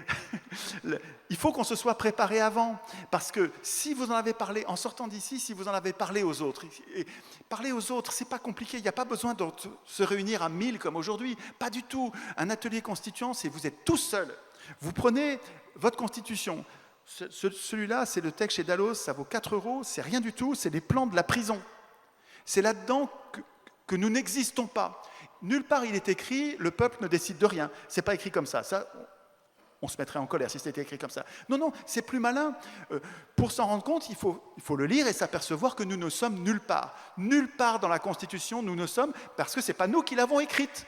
il faut qu'on se soit préparé avant, parce que si vous en avez parlé, en sortant d'ici, si vous en avez parlé aux autres, et parler aux autres, c'est pas compliqué, il n'y a pas besoin de se réunir à 1000 comme aujourd'hui, pas du tout. Un atelier constituant, c'est vous êtes tout seul, vous prenez votre constitution, celui-là, c'est le texte chez Dalloz, ça vaut 4 €, c'est rien du tout, c'est les plans de la prison. C'est là-dedans que nous n'existons pas. Nulle part il est écrit « le peuple ne décide de rien ». Ce n'est pas écrit comme ça. Ça, on se mettrait en colère si c'était écrit comme ça. Non, c'est plus malin. Pour s'en rendre compte, il faut le lire et s'apercevoir que nous ne sommes nulle part. Nulle part dans la Constitution, nous ne sommes, parce que ce n'est pas nous qui l'avons écrite.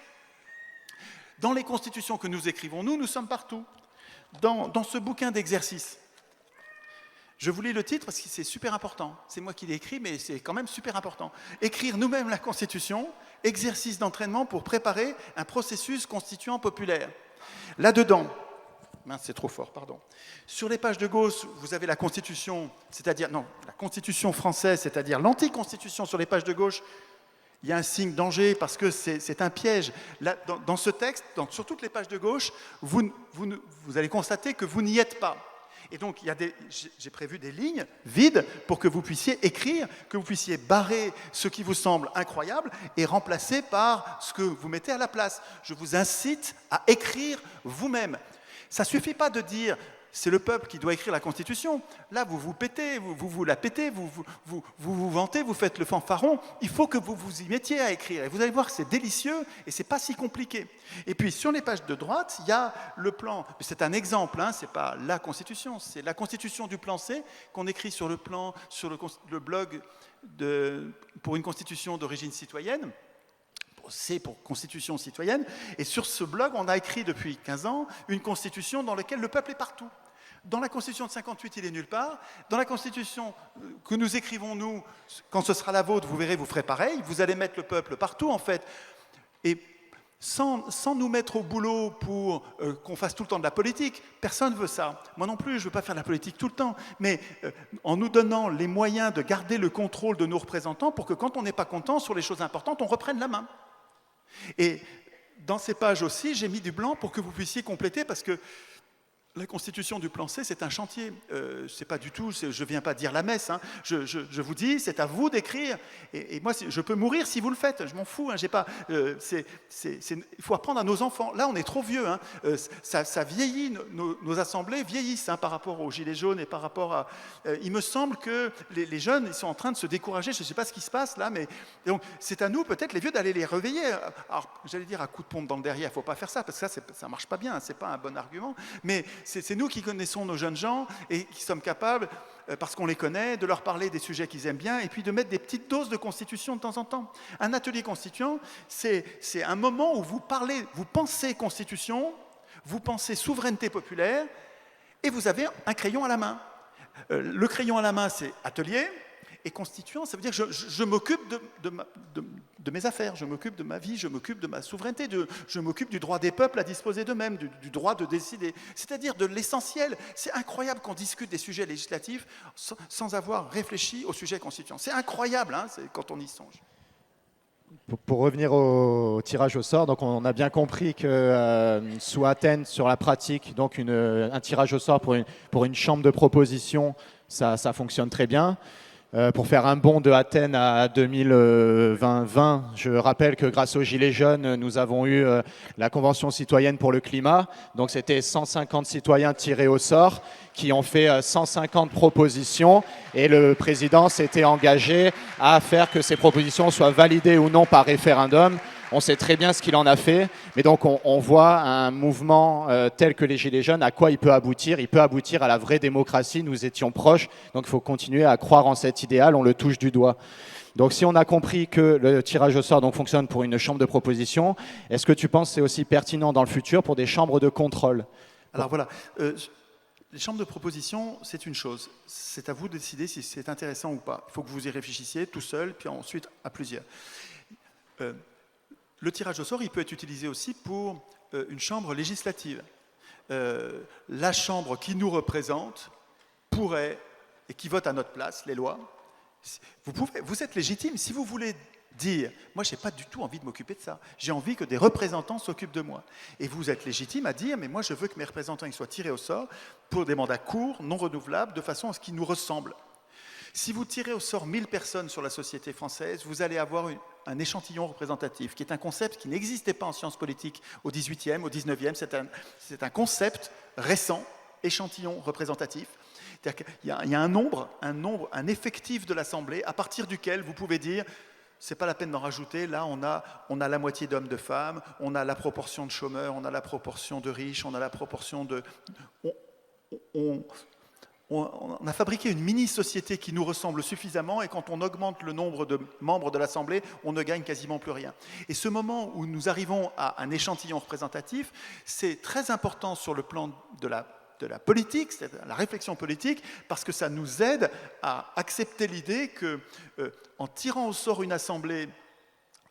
Dans les constitutions que nous écrivons, nous sommes partout. Dans ce bouquin d'exercice, je vous lis le titre parce que c'est super important. C'est moi qui l'ai écrit, mais c'est quand même super important. Écrire nous-mêmes la Constitution, exercice d'entraînement pour préparer un processus constituant populaire. Là-dedans, c'est trop fort, pardon. Sur les pages de gauche, vous avez la Constitution, la Constitution française, c'est-à-dire l'anticonstitution sur les pages de gauche. Il y a un signe danger parce que c'est un piège. Là, dans ce texte, sur toutes les pages de gauche, vous allez constater que vous n'y êtes pas. Et donc, j'ai prévu des lignes vides pour que vous puissiez écrire, que vous puissiez barrer ce qui vous semble incroyable et remplacer par ce que vous mettez à la place. Je vous incite à écrire vous-même. Ça ne suffit pas de dire « c'est le peuple qui doit écrire la Constitution ». Là, vous pétez, vous la pétez, vous vantez, vous faites le fanfaron. Il faut que vous vous y mettiez à écrire. Et vous allez voir que c'est délicieux et ce n'est pas si compliqué. Et puis, sur les pages de droite, il y a le plan. C'est un exemple, ce n'est pas la Constitution. C'est la Constitution du plan C qu'on écrit sur le le blog pour une Constitution d'origine citoyenne. C'est pour Constitution citoyenne. Et sur ce blog, on a écrit depuis 15 ans une Constitution dans laquelle le peuple est partout. Dans la Constitution de 58, il est nulle part. Dans la Constitution que nous écrivons, nous, quand ce sera la vôtre, vous verrez, vous ferez pareil. Vous allez mettre le peuple partout, en fait. Et sans nous mettre au boulot pour qu'on fasse tout le temps de la politique, personne ne veut ça. Moi non plus, je ne veux pas faire de la politique tout le temps. Mais en nous donnant les moyens de garder le contrôle de nos représentants pour que quand on n'est pas content sur les choses importantes, on reprenne la main. Et dans ces pages aussi, j'ai mis du blanc pour que vous puissiez compléter, parce que la Constitution du plan C, c'est un chantier. C'est pas du tout, je ne viens pas dire la messe. Je vous dis, c'est à vous d'écrire. Et moi, je peux mourir si vous le faites. Je m'en fous. J'ai pas. Il faut apprendre à nos enfants. Là, on est trop vieux. Ça vieillit. Nos assemblées vieillissent par rapport aux gilets jaunes et par rapport à. Il me semble que les jeunes, ils sont en train de se décourager. Je ne sais pas ce qui se passe là, mais donc c'est à nous, peut-être les vieux, d'aller les réveiller. Alors, j'allais dire à coups de pompe dans le derrière. Il ne faut pas faire ça parce que ça marche pas bien. C'est pas un bon argument. Mais c'est nous qui connaissons nos jeunes gens et qui sommes capables, parce qu'on les connaît, de leur parler des sujets qu'ils aiment bien et puis de mettre des petites doses de constitution de temps en temps. Un atelier constituant, c'est un moment où vous pensez constitution, vous pensez souveraineté populaire et vous avez un crayon à la main. Le crayon à la main, c'est atelier, Et constituant, ça veut dire que je m'occupe de mes affaires, je m'occupe de ma vie, je m'occupe de ma souveraineté, je m'occupe du droit des peuples à disposer d'eux-mêmes, du droit de décider, c'est-à-dire de l'essentiel. C'est incroyable qu'on discute des sujets législatifs sans avoir réfléchi au sujet constituant. C'est incroyable hein, quand on y songe. Pour revenir au tirage au sort, donc on a bien compris que sous Athènes, sur la pratique, donc un tirage au sort pour une chambre de proposition, ça fonctionne très bien. Pour faire un bond de Athènes à 2020, je rappelle que grâce aux Gilets jaunes, nous avons eu la Convention citoyenne pour le climat. Donc c'était 150 citoyens tirés au sort qui ont fait 150 propositions et le président s'était engagé à faire que ces propositions soient validées ou non par référendum. On sait très bien ce qu'il en a fait, mais donc on voit un mouvement tel que les Gilets jaunes, à quoi il peut aboutir. Il peut aboutir à la vraie démocratie, nous étions proches, donc il faut continuer à croire en cet idéal, on le touche du doigt. Donc si on a compris que le tirage au sort donc, fonctionne pour une chambre de proposition, est-ce que tu penses que c'est aussi pertinent dans le futur pour des chambres de contrôle ? Alors voilà, les chambres de proposition, c'est une chose. C'est à vous de décider si c'est intéressant ou pas. Il faut que vous y réfléchissiez tout seul, puis ensuite à plusieurs. Le tirage au sort, il peut être utilisé aussi pour une chambre législative. La chambre qui nous représente pourrait, et qui vote à notre place, les lois, vous êtes légitime. Si vous voulez dire, moi je n'ai pas du tout envie de m'occuper de ça, j'ai envie que des représentants s'occupent de moi. Et vous êtes légitime à dire, mais moi je veux que mes représentants ils soient tirés au sort pour des mandats courts, non renouvelables, de façon à ce qu'ils nous ressemblent. Si vous tirez au sort 1000 personnes sur la société française, vous allez avoir un échantillon représentatif, qui est un concept qui n'existait pas en sciences politiques au XVIIIe, au XIXe. C'est un concept récent, échantillon représentatif. C'est-à-dire qu'il y a un effectif de l'Assemblée à partir duquel vous pouvez dire c'est pas la peine d'en rajouter, là on a la moitié d'hommes, de femmes, on a la proportion de chômeurs, on a la proportion de riches, on a la proportion de... On a fabriqué une mini-société qui nous ressemble suffisamment et quand on augmente le nombre de membres de l'Assemblée, on ne gagne quasiment plus rien. Et ce moment où nous arrivons à un échantillon représentatif, c'est très important sur le plan de la politique, c'est la réflexion politique, parce que ça nous aide à accepter l'idée que, en tirant au sort une Assemblée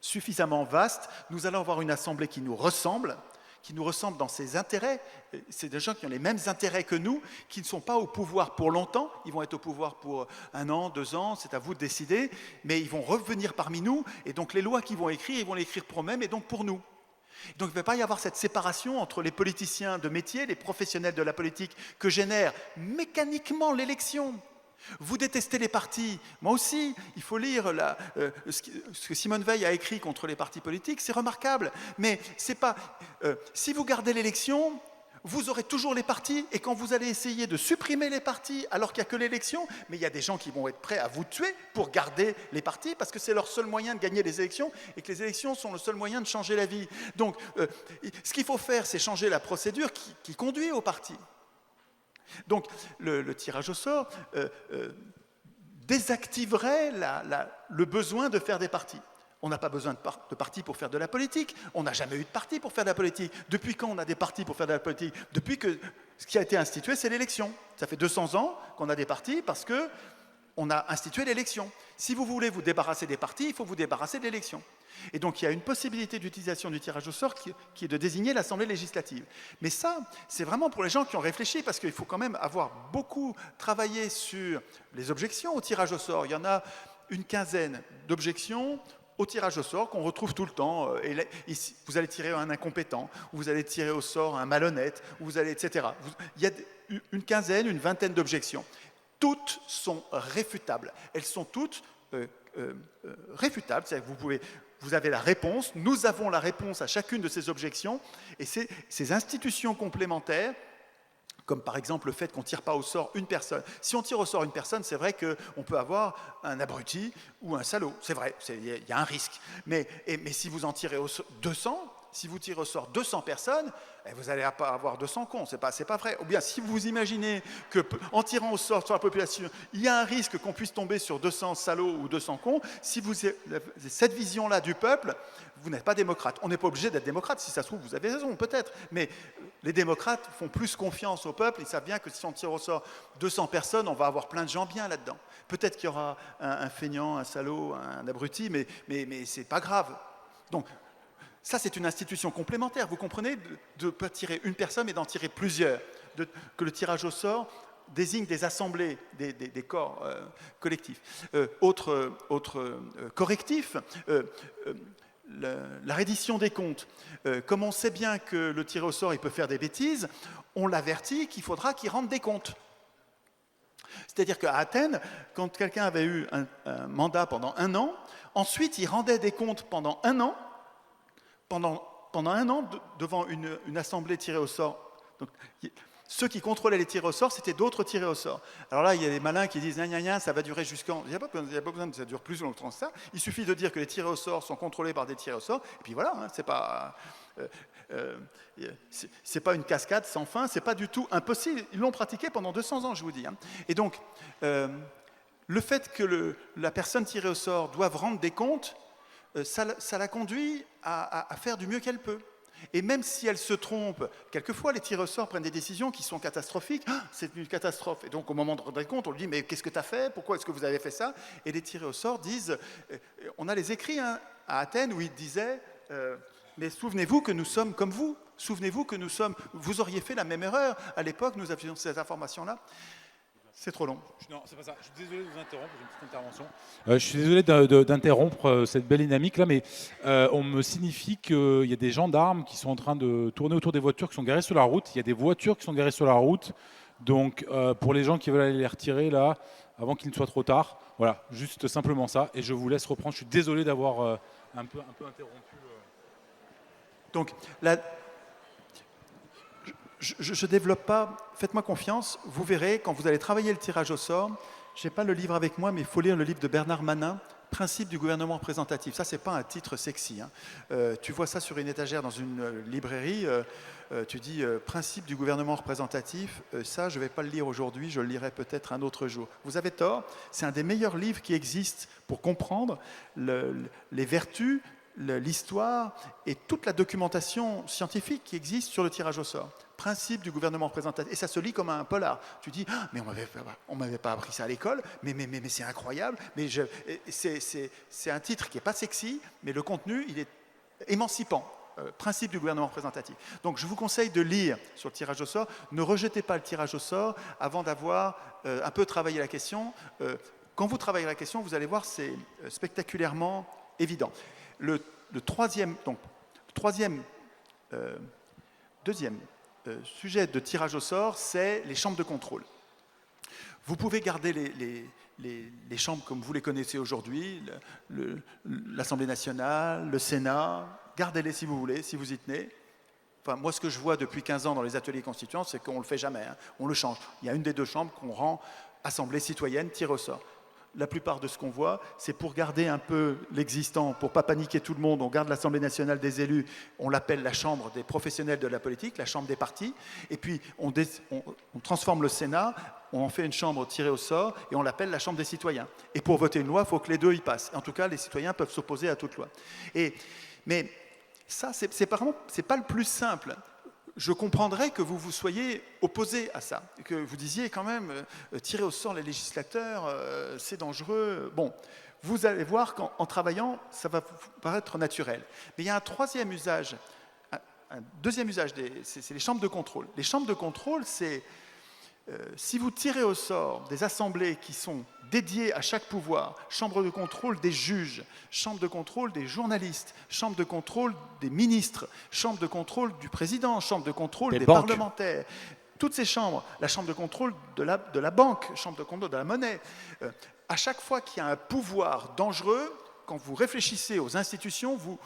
suffisamment vaste, nous allons avoir une Assemblée qui nous ressemble dans ses intérêts. C'est des gens qui ont les mêmes intérêts que nous, qui ne sont pas au pouvoir pour longtemps, ils vont être au pouvoir pour 1 an, 2 ans, c'est à vous de décider, mais ils vont revenir parmi nous, et donc les lois qu'ils vont écrire, ils vont les écrire pour eux-mêmes et donc pour nous. Donc il ne va pas y avoir cette séparation entre les politiciens de métier, les professionnels de la politique, que génère mécaniquement l'élection. Vous détestez les partis, moi aussi, il faut lire ce que Simone Veil a écrit contre les partis politiques, c'est remarquable, mais c'est pas... si vous gardez l'élection, vous aurez toujours les partis, et quand vous allez essayer de supprimer les partis alors qu'il n'y a que l'élection, mais il y a des gens qui vont être prêts à vous tuer pour garder les partis, parce que c'est leur seul moyen de gagner les élections, et que les élections sont le seul moyen de changer la vie. Donc, ce qu'il faut faire, c'est changer la procédure qui conduit aux partis. Donc, le tirage au sort désactiverait le besoin de faire des partis. On n'a pas besoin de partis pour faire de la politique. On n'a jamais eu de parti pour faire de la politique. Depuis quand on a des partis pour faire de la politique ? Depuis que ce qui a été institué, c'est l'élection. Ça fait 200 ans qu'on a des partis parce qu'on a institué l'élection. Si vous voulez vous débarrasser des partis, il faut vous débarrasser de l'élection. Et donc il y a une possibilité d'utilisation du tirage au sort qui est de désigner l'Assemblée législative. Mais ça, c'est vraiment pour les gens qui ont réfléchi, parce qu'il faut quand même avoir beaucoup travaillé sur les objections au tirage au sort. Il y en a une quinzaine d'objections au tirage au sort qu'on retrouve tout le temps. Vous allez tirer un incompétent, ou vous allez tirer au sort un malhonnête, ou vous allez, etc. Il y a une quinzaine, une vingtaine d'objections. Toutes sont réfutables. Elles sont toutes réfutables, c'est-à-dire que vous avez la réponse, nous avons la réponse à chacune de ces objections, et ces institutions complémentaires, comme par exemple le fait qu'on ne tire pas au sort une personne. Si on tire au sort une personne, c'est vrai qu'on peut avoir un abruti ou un salaud, c'est vrai, il y a un risque. Mais si vous en tirez au sort 200, si vous tirez au sort 200 personnes, vous n'allez pas avoir 200 cons, c'est pas vrai. Ou bien si vous imaginez qu'en tirant au sort sur la population, il y a un risque qu'on puisse tomber sur 200 salauds ou 200 cons, si vous avez cette vision-là du peuple, vous n'êtes pas démocrate. On n'est pas obligé d'être démocrate, si ça se trouve, vous avez raison, peut-être. Mais les démocrates font plus confiance au peuple, ils savent bien que si on tire au sort 200 personnes, on va avoir plein de gens bien là-dedans. Peut-être qu'il y aura un feignant, un salaud, un abruti, mais c'est pas grave. Donc, ça, c'est une institution complémentaire. Vous comprenez, de ne pas tirer une personne, mais d'en tirer plusieurs. Que le tirage au sort désigne des assemblées, des corps collectifs. Autre correctif, la reddition des comptes. Comme on sait bien que le tiré au sort, il peut faire des bêtises, on l'avertit qu'il faudra qu'il rende des comptes. C'est-à-dire qu'à Athènes, quand quelqu'un avait eu un mandat pendant 1 an, ensuite il rendait des comptes pendant 1 an, pendant 1 an devant une assemblée tirée au sort. Donc, ceux qui contrôlaient les tirés au sort, c'était d'autres tirés au sort. Alors là, il y a des malins qui disent « ça va durer jusqu'en… » Il n'y a pas besoin que ça dure plus longtemps que ça. Il suffit de dire que les tirés au sort sont contrôlés par des tirés au sort, et puis voilà, hein, c'est pas une cascade sans fin, c'est pas du tout impossible. Ils l'ont pratiqué pendant 200 ans, je vous dis. Hein. Et donc, le fait que la personne tirée au sort doive rendre des comptes, ça la conduit à faire du mieux qu'elle peut. Et même si elle se trompe, quelquefois les tireurs au sort prennent des décisions qui sont catastrophiques. Ah, c'est une catastrophe. Et donc au moment de rendre compte, on lui dit « mais qu'est-ce que tu as fait? Pourquoi est-ce que vous avez fait ça ?» Et les tireurs au sort disent, on a les écrits hein, à Athènes où ils disaient mais souvenez-vous que nous sommes comme vous. Souvenez-vous que vous auriez fait la même erreur. À l'époque, nous avions ces informations-là. C'est trop long. Non, c'est pas ça. Je suis désolé de vous interrompre, j'ai une petite intervention. Je suis désolé d'interrompre cette belle dynamique-là, mais on me signifie qu'il y a des gendarmes qui sont en train de tourner autour des voitures qui sont garées sur la route. Il y a des voitures qui sont garées sur la route. Donc, pour les gens qui veulent aller les retirer, là, avant qu'il ne soit trop tard, voilà, juste simplement ça. Et je vous laisse reprendre. Je suis désolé d'avoir un peu interrompu. Donc, je ne développe pas, faites-moi confiance, vous verrez, quand vous allez travailler le tirage au sort, je n'ai pas le livre avec moi, mais il faut lire le livre de Bernard Manin, Principe du gouvernement représentatif. Ça, ce n'est pas un titre sexy. Hein. Tu vois ça sur une étagère dans une librairie, tu dis Principe du gouvernement représentatif, ça, je ne vais pas le lire aujourd'hui, je le lirai peut-être un autre jour. Vous avez tort, c'est un des meilleurs livres qui existent pour comprendre les vertus, l'histoire et toute la documentation scientifique qui existe sur le tirage au sort. Principe du gouvernement représentatif. Et ça se lit comme un polar. Tu dis, ah, mais on m'avait pas appris ça à l'école, mais c'est incroyable. Mais c'est un titre qui n'est pas sexy, mais le contenu, il est émancipant. Principe du gouvernement représentatif. Donc je vous conseille de lire sur le tirage au sort. Ne rejetez pas le tirage au sort avant d'avoir un peu travaillé la question. Quand vous travaillez la question, vous allez voir, c'est spectaculairement évident. Deuxième sujet de tirage au sort, c'est les chambres de contrôle. Vous pouvez garder les chambres comme vous les connaissez aujourd'hui, l'Assemblée nationale, le Sénat, gardez-les si vous voulez, si vous y tenez. Enfin, moi, ce que je vois depuis 15 ans dans les ateliers constituants, c'est qu'on ne le fait jamais, hein, on le change. Il y a une des deux chambres qu'on rend Assemblée citoyenne, tir au sort. La plupart de ce qu'on voit, c'est pour garder un peu l'existant, pour ne pas paniquer tout le monde, on garde l'Assemblée nationale des élus, on l'appelle la chambre des professionnels de la politique, la chambre des partis, et puis on transforme le Sénat, on en fait une chambre tirée au sort, et on l'appelle la chambre des citoyens. Et pour voter une loi, il faut que les deux y passent. En tout cas, les citoyens peuvent s'opposer à toute loi. Mais ça, c'est pas le plus simple. Je comprendrais que vous soyez opposé à ça, que vous disiez quand même tirer au sort les législateurs, c'est dangereux. Bon, vous allez voir qu'en travaillant, ça va vous paraître naturel. Mais il y a un troisième usage, un deuxième usage, c'est les chambres de contrôle. Les chambres de contrôle, c'est si vous tirez au sort des assemblées qui sont dédiées à chaque pouvoir, chambre de contrôle des juges, chambre de contrôle des journalistes, chambre de contrôle des ministres, chambre de contrôle du président, chambre de contrôle des parlementaires, toutes ces chambres, la chambre de contrôle de la banque, chambre de contrôle de la monnaie, à chaque fois qu'il y a un pouvoir dangereux, quand vous réfléchissez aux institutions, vous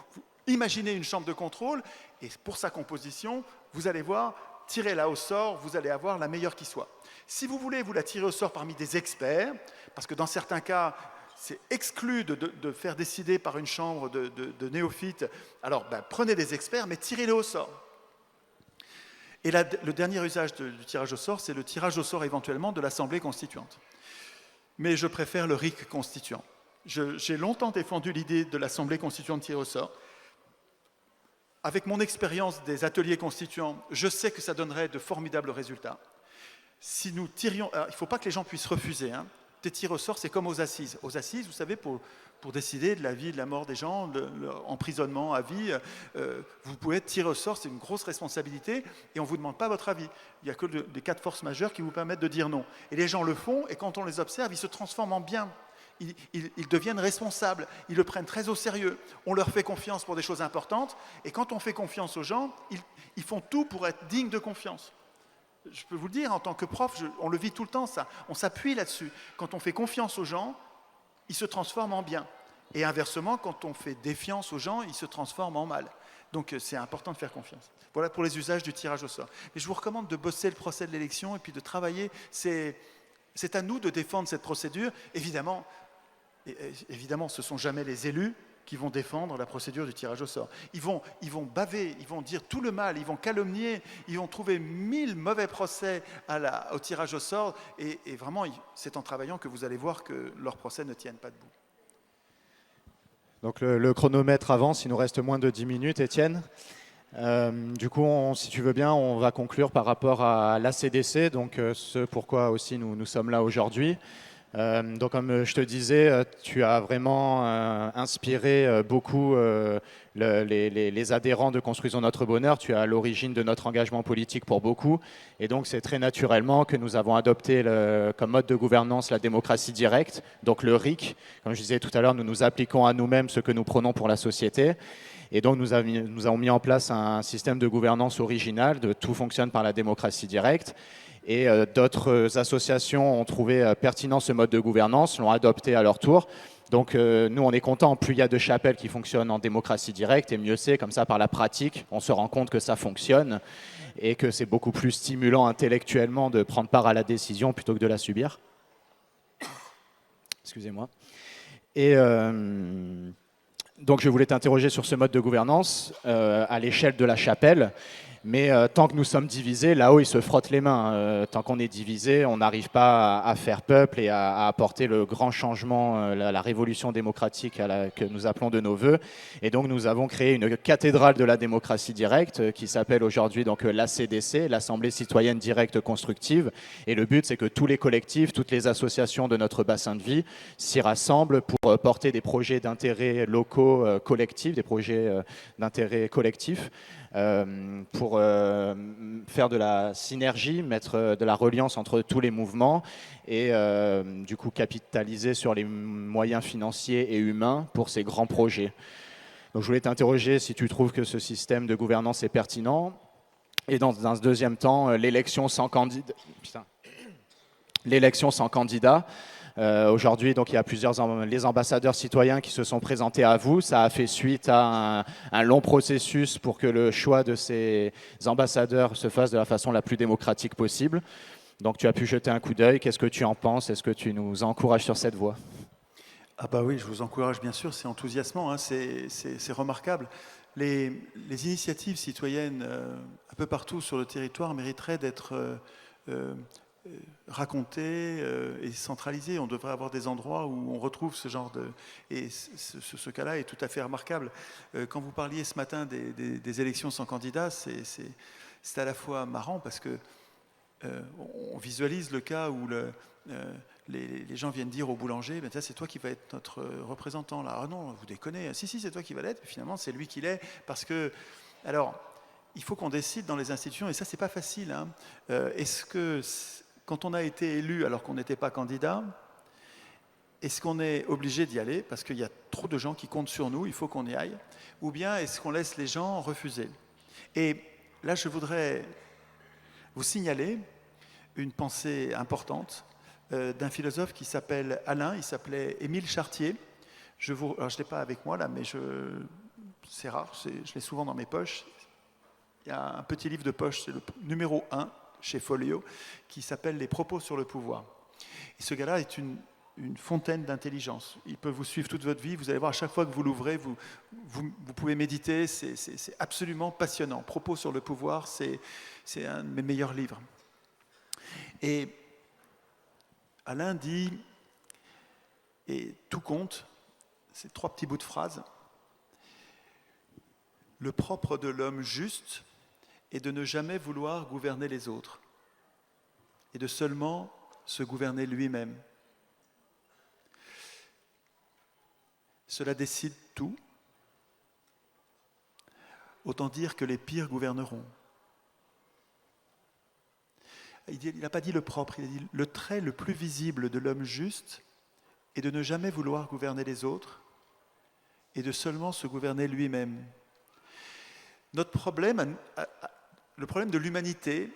imaginez une chambre de contrôle, et pour sa composition, vous allez voir, tirez-la au sort, vous allez avoir la meilleure qui soit. Si vous voulez, vous la tirez au sort parmi des experts, parce que dans certains cas, c'est exclu de faire décider par une chambre de néophytes. Alors, prenez des experts, mais tirez-les au sort. Et là, le dernier usage du tirage au sort, c'est le tirage au sort éventuellement de l'Assemblée constituante. Mais je préfère le RIC constituant. J'ai longtemps défendu l'idée de l'Assemblée constituante tirée au sort. Avec mon expérience des ateliers constituants, je sais que ça donnerait de formidables résultats. Si nous tirions... Alors, il ne faut pas que les gens puissent refuser. Des tirs au sort, c'est comme aux assises. Aux assises, vous savez, pour décider de la vie et de la mort des gens, leur emprisonnement à vie, vous pouvez être tiré au sort, c'est une grosse responsabilité, et on ne vous demande pas votre avis. Il n'y a que des cas de force majeure qui vous permettent de dire non. Et les gens le font, et quand on les observe, ils se transforment en bien. Ils deviennent responsables, ils le prennent très au sérieux. On leur fait confiance pour des choses importantes, et quand on fait confiance aux gens, ils font tout pour être dignes de confiance. Je peux vous le dire, en tant que prof, on le vit tout le temps, ça. On s'appuie là-dessus. Quand on fait confiance aux gens, ils se transforment en bien. Et inversement, quand on fait défiance aux gens, ils se transforment en mal. Donc c'est important de faire confiance. Voilà pour les usages du tirage au sort. Mais je vous recommande de bosser le procès de l'élection et puis de travailler. C'est à nous de défendre cette procédure. Évidemment, ce ne sont jamais les élus qui vont défendre la procédure du tirage au sort. Ils vont baver, ils vont dire tout le mal, ils vont calomnier, ils vont trouver 1000 mauvais procès au tirage au sort, et vraiment, c'est en travaillant que vous allez voir que leurs procès ne tiennent pas debout. Donc le chronomètre avance, il nous reste moins de 10 minutes, Étienne. Du coup, si tu veux bien, on va conclure par rapport à l'ACDC, donc ce pourquoi aussi nous sommes là aujourd'hui. Donc comme je te disais, tu as vraiment inspiré beaucoup les adhérents de Construisons notre bonheur. Tu es à l'origine de notre engagement politique pour beaucoup. Et donc c'est très naturellement que nous avons adopté comme mode de gouvernance la démocratie directe, donc le RIC. Comme je disais tout à l'heure, nous nous appliquons à nous-mêmes ce que nous prenons pour la société. Et donc nous avons mis en place un système de gouvernance original, tout fonctionne par la démocratie directe. Et d'autres associations ont trouvé pertinent ce mode de gouvernance, l'ont adopté à leur tour. Donc nous, on est contents, plus il y a de chapelles qui fonctionnent en démocratie directe, et mieux c'est, comme ça, par la pratique, on se rend compte que ça fonctionne et que c'est beaucoup plus stimulant intellectuellement de prendre part à la décision plutôt que de la subir. Excusez-moi. Et donc je voulais t'interroger sur ce mode de gouvernance à l'échelle de la chapelle. Mais tant que nous sommes divisés, là-haut, ils se frottent les mains. Tant qu'on est divisé, on n'arrive pas à faire peuple et à apporter le grand changement, la révolution démocratique que nous appelons de nos voeux. Et donc, nous avons créé une cathédrale de la démocratie directe qui s'appelle aujourd'hui donc l'ACDC, l'Assemblée citoyenne directe constructive. Et le but, c'est que tous les collectifs, toutes les associations de notre bassin de vie s'y rassemblent pour porter des projets d'intérêt locaux collectifs, des projets d'intérêt collectif. Pour faire de la synergie, mettre de la reliance entre tous les mouvements et du coup capitaliser sur les moyens financiers et humains pour ces grands projets. Donc je voulais t'interroger si tu trouves que ce système de gouvernance est pertinent. Et dans un deuxième temps, l'élection sans candidat. L'élection sans candidat. Aujourd'hui, donc, il y a les ambassadeurs citoyens qui se sont présentés à vous. Ça a fait suite à un long processus pour que le choix de ces ambassadeurs se fasse de la façon la plus démocratique possible. Donc tu as pu jeter un coup d'œil. Qu'est-ce que tu en penses? Est-ce que tu nous encourages sur cette voie? Ah bah oui, je vous encourage bien sûr, c'est enthousiasmant, c'est remarquable. Les initiatives citoyennes un peu partout sur le territoire mériteraient d'être raconter et centraliser. On devrait avoir des endroits où on retrouve ce genre de... Et ce cas-là est tout à fait remarquable. Quand vous parliez ce matin des élections sans candidat, c'est à la fois marrant parce que on visualise le cas où les gens viennent dire au boulanger, ben, c'est toi qui vas être notre représentant là. Ah non, vous déconnez. Si, c'est toi qui vas l'être. Finalement, c'est lui qui l'est parce que... Alors, il faut qu'on décide dans les institutions, et ça, c'est pas facile. Hein. Est-ce que, quand on a été élu alors qu'on n'était pas candidat, est-ce qu'on est obligé d'y aller parce qu'il y a trop de gens qui comptent sur nous, il faut qu'on y aille, ou bien est-ce qu'on laisse les gens refuser? Et là, je voudrais vous signaler une pensée importante d'un philosophe qui s'appelle Alain, il s'appelait Émile Chartier. Alors, je ne l'ai pas avec moi là, mais c'est rare, je l'ai souvent dans mes poches. Il y a un petit livre de poche, c'est le numéro 1 chez Folio, qui s'appelle « Les propos sur le pouvoir ». Et ce gars-là est une une fontaine d'intelligence. Il peut vous suivre toute votre vie. Vous allez voir, à chaque fois que vous l'ouvrez, vous pouvez méditer. C'est absolument passionnant. Propos sur le pouvoir, c'est un de mes meilleurs livres. Et Alain dit, et tout compte, c'est 3 petits bouts de phrases. Le propre de l'homme juste est de ne jamais vouloir gouverner les autres et de seulement se gouverner lui-même. Cela décide tout. Autant dire que les pires gouverneront. Il n'a pas dit le propre, il a dit le trait le plus visible de l'homme juste est de ne jamais vouloir gouverner les autres et de seulement se gouverner lui-même. Notre problème, le problème de l'humanité,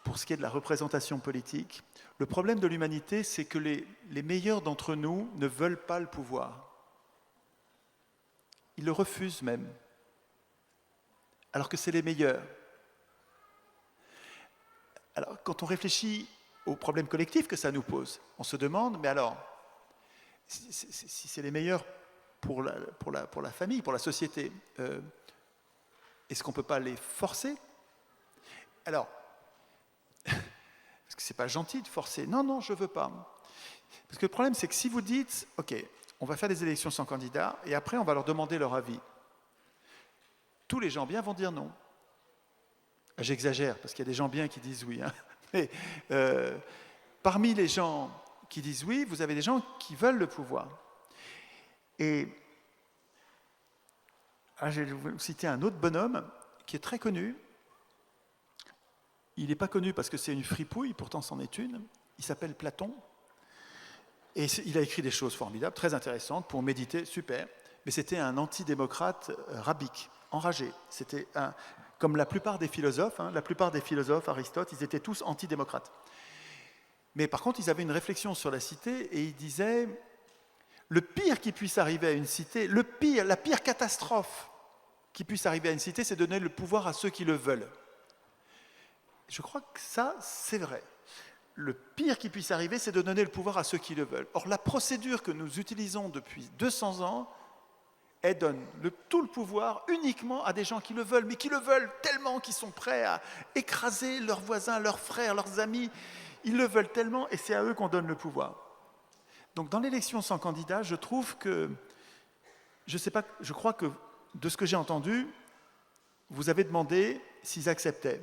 pour ce qui est de la représentation politique, le problème de l'humanité, c'est que les meilleurs d'entre nous ne veulent pas le pouvoir. Ils le refusent même, alors que c'est les meilleurs. Alors, quand on réfléchit aux problèmes collectifs que ça nous pose, on se demande, mais alors, si c'est les meilleurs pour la famille, pour la société, est-ce qu'on ne peut pas les forcer? Alors, parce que ce n'est pas gentil de forcer. Non, je ne veux pas. Parce que le problème, c'est que si vous dites, OK, on va faire des élections sans candidat, et après, on va leur demander leur avis, tous les gens bien vont dire non. J'exagère, parce qu'il y a des gens bien qui disent oui. Hein. Mais parmi les gens qui disent oui, vous avez des gens qui veulent le pouvoir. Et je vais vous citer un autre bonhomme qui est très connu. Il n'est pas connu parce que c'est une fripouille, pourtant c'en est une. Il s'appelle Platon. Et il a écrit des choses formidables, très intéressantes pour méditer, super. Mais c'était un antidémocrate rabique, enragé. C'était comme la plupart des philosophes, Aristote, ils étaient tous antidémocrates. Mais par contre, ils avaient une réflexion sur la cité et ils disaient le pire qui puisse arriver à une cité, la pire catastrophe qui puisse arriver à une cité, c'est de donner le pouvoir à ceux qui le veulent. Je crois que ça, c'est vrai. Le pire qui puisse arriver, c'est de donner le pouvoir à ceux qui le veulent. Or, la procédure que nous utilisons depuis 200 ans, elle donne tout le pouvoir uniquement à des gens qui le veulent, mais qui le veulent tellement qu'ils sont prêts à écraser leurs voisins, leurs frères, leurs amis. Ils le veulent tellement et c'est à eux qu'on donne le pouvoir. Donc, dans l'élection sans candidat, je trouve que, je crois que, de ce que j'ai entendu, vous avez demandé s'ils acceptaient.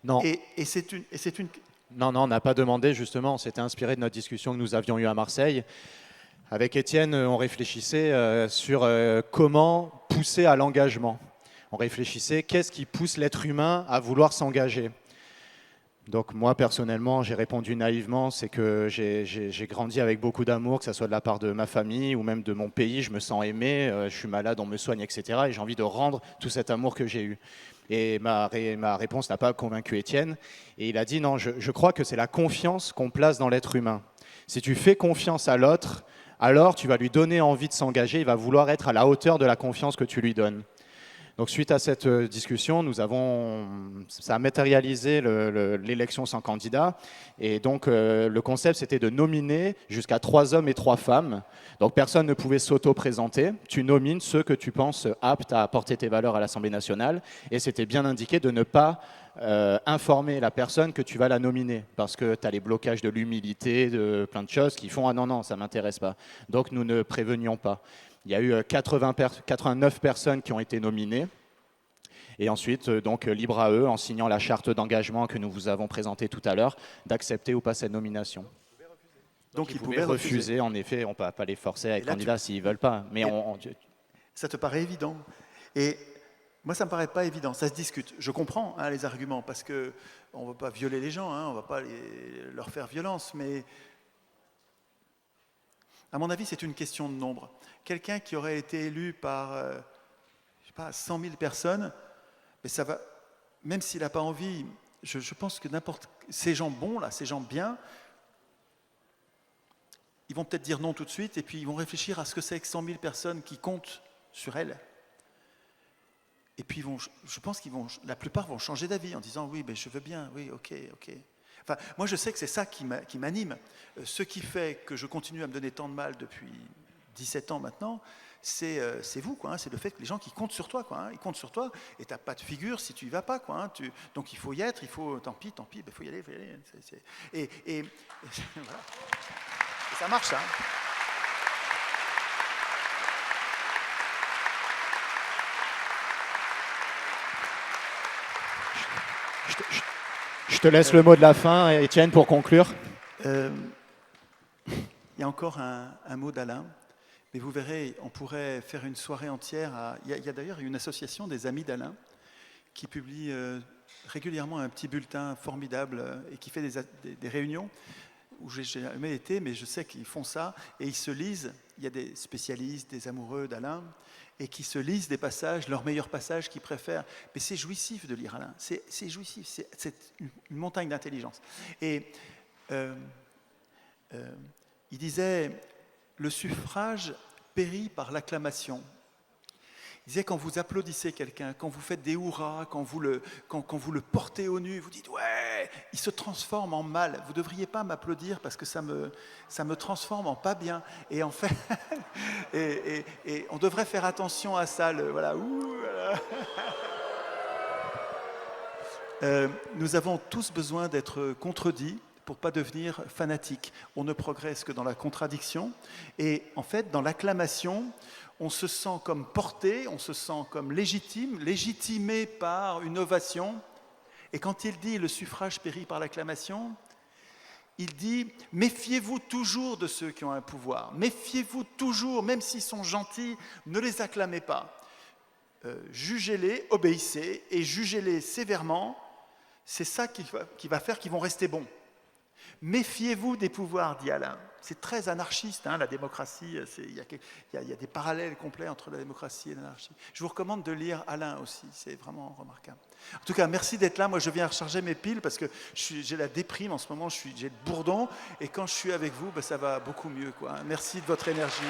Non. Et c'est une... Non, on n'a pas demandé, justement, on s'était inspiré de notre discussion que nous avions eue à Marseille. Avec Étienne, on réfléchissait sur comment pousser à l'engagement. On réfléchissait, qu'est-ce qui pousse l'être humain à vouloir s'engager? Donc moi, personnellement, j'ai répondu naïvement, c'est que j'ai grandi avec beaucoup d'amour, que ce soit de la part de ma famille ou même de mon pays, je me sens aimé, je suis malade, on me soigne, etc. Et j'ai envie de rendre tout cet amour que j'ai eu. Et ma réponse n'a pas convaincu Étienne. Et il a dit, non, je crois que c'est la confiance qu'on place dans l'être humain. Si tu fais confiance à l'autre, alors tu vas lui donner envie de s'engager, il va vouloir être à la hauteur de la confiance que tu lui donnes. Donc suite à cette discussion, ça a matérialisé l'élection sans candidat. Et donc le concept, c'était de nominer jusqu'à 3 hommes et 3 femmes. Donc personne ne pouvait s'auto-présenter. Tu nomines ceux que tu penses aptes à apporter tes valeurs à l'Assemblée nationale. Et c'était bien indiqué de ne pas informer la personne que tu vas la nominer. Parce que tu as les blocages de l'humilité, de plein de choses qui font « Ah non, ça ne m'intéresse pas ». Donc nous ne prévenions pas. Il y a eu 89 personnes qui ont été nominées. Et ensuite, donc, libre à eux, en signant la charte d'engagement que nous vous avons présentée tout à l'heure, d'accepter ou pas cette nomination. Donc ils pouvaient refuser, en effet, on ne peut pas les forcer à être candidats s'ils ne veulent pas. Mais ça te paraît évident? Et moi, ça ne me paraît pas évident. Ça se discute. Je comprends les arguments, parce qu'on ne veut pas violer les gens, on ne va pas leur faire violence, mais à mon avis, c'est une question de nombre. Quelqu'un qui aurait été élu par, 100 000 personnes, mais ça va, même s'il n'a pas envie, je pense que ces gens bons, là, ces gens bien, ils vont peut-être dire non tout de suite, et puis ils vont réfléchir à ce que c'est que 100 000 personnes qui comptent sur elles. Et puis je pense la plupart vont changer d'avis en disant oui, mais je veux bien, oui, ok. Enfin, moi, je sais que c'est ça qui m'anime. Ce qui fait que je continue à me donner tant de mal depuis 17 ans maintenant, c'est vous, quoi. Hein. C'est le fait que les gens qui comptent sur toi, quoi. Hein. Ils comptent sur toi et tu n'as pas de figure si tu n'y vas pas, quoi. Hein. Donc il faut y être, tant pis, il faut y aller. Et voilà. Et ça marche, ça. Je te laisse le mot de la fin, Étienne, pour conclure. Il y a encore un mot d'Alain, mais vous verrez, on pourrait faire une soirée entière. Il y a d'ailleurs une association des Amis d'Alain qui publie régulièrement un petit bulletin formidable et qui fait des réunions où j'ai jamais été, mais je sais qu'ils font ça, et ils se lisent. Il y a des spécialistes, des amoureux d'Alain, et qui se lisent des passages, leurs meilleurs passages qu'ils préfèrent. Mais c'est jouissif de lire Alain, c'est jouissif, c'est une montagne d'intelligence. Et il disait, le suffrage périt par l'acclamation. Il disait, quand vous applaudissez quelqu'un, quand vous faites des hurrahs, quand vous le portez au nu, vous dites « ouais », il se transforme en mal. Vous ne devriez pas m'applaudir parce que ça me transforme en pas bien. Et en fait, et on devrait faire attention à ça. Voilà. Nous avons tous besoin d'être contredits pour ne pas devenir fanatiques. On ne progresse que dans la contradiction. Et en fait, dans l'acclamation, on se sent comme porté, on se sent comme légitime, légitimé par une ovation. Et quand il dit « le suffrage périt par l'acclamation », il dit « méfiez-vous toujours de ceux qui ont un pouvoir. Méfiez-vous toujours, même s'ils sont gentils, ne les acclamez pas. Jugez-les, obéissez, et jugez-les sévèrement. C'est ça qui va faire qu'ils vont rester bons. » Méfiez-vous des pouvoirs, dit Alain. C'est très anarchiste, hein, la démocratie. Il y a des parallèles complets entre la démocratie et l'anarchie. Je vous recommande de lire Alain aussi, c'est vraiment remarquable. En tout cas, merci d'être là. Moi, je viens recharger mes piles parce que j'ai la déprime en ce moment, j'ai le bourdon. Et quand je suis avec vous, ça va beaucoup mieux, quoi. Merci de votre énergie.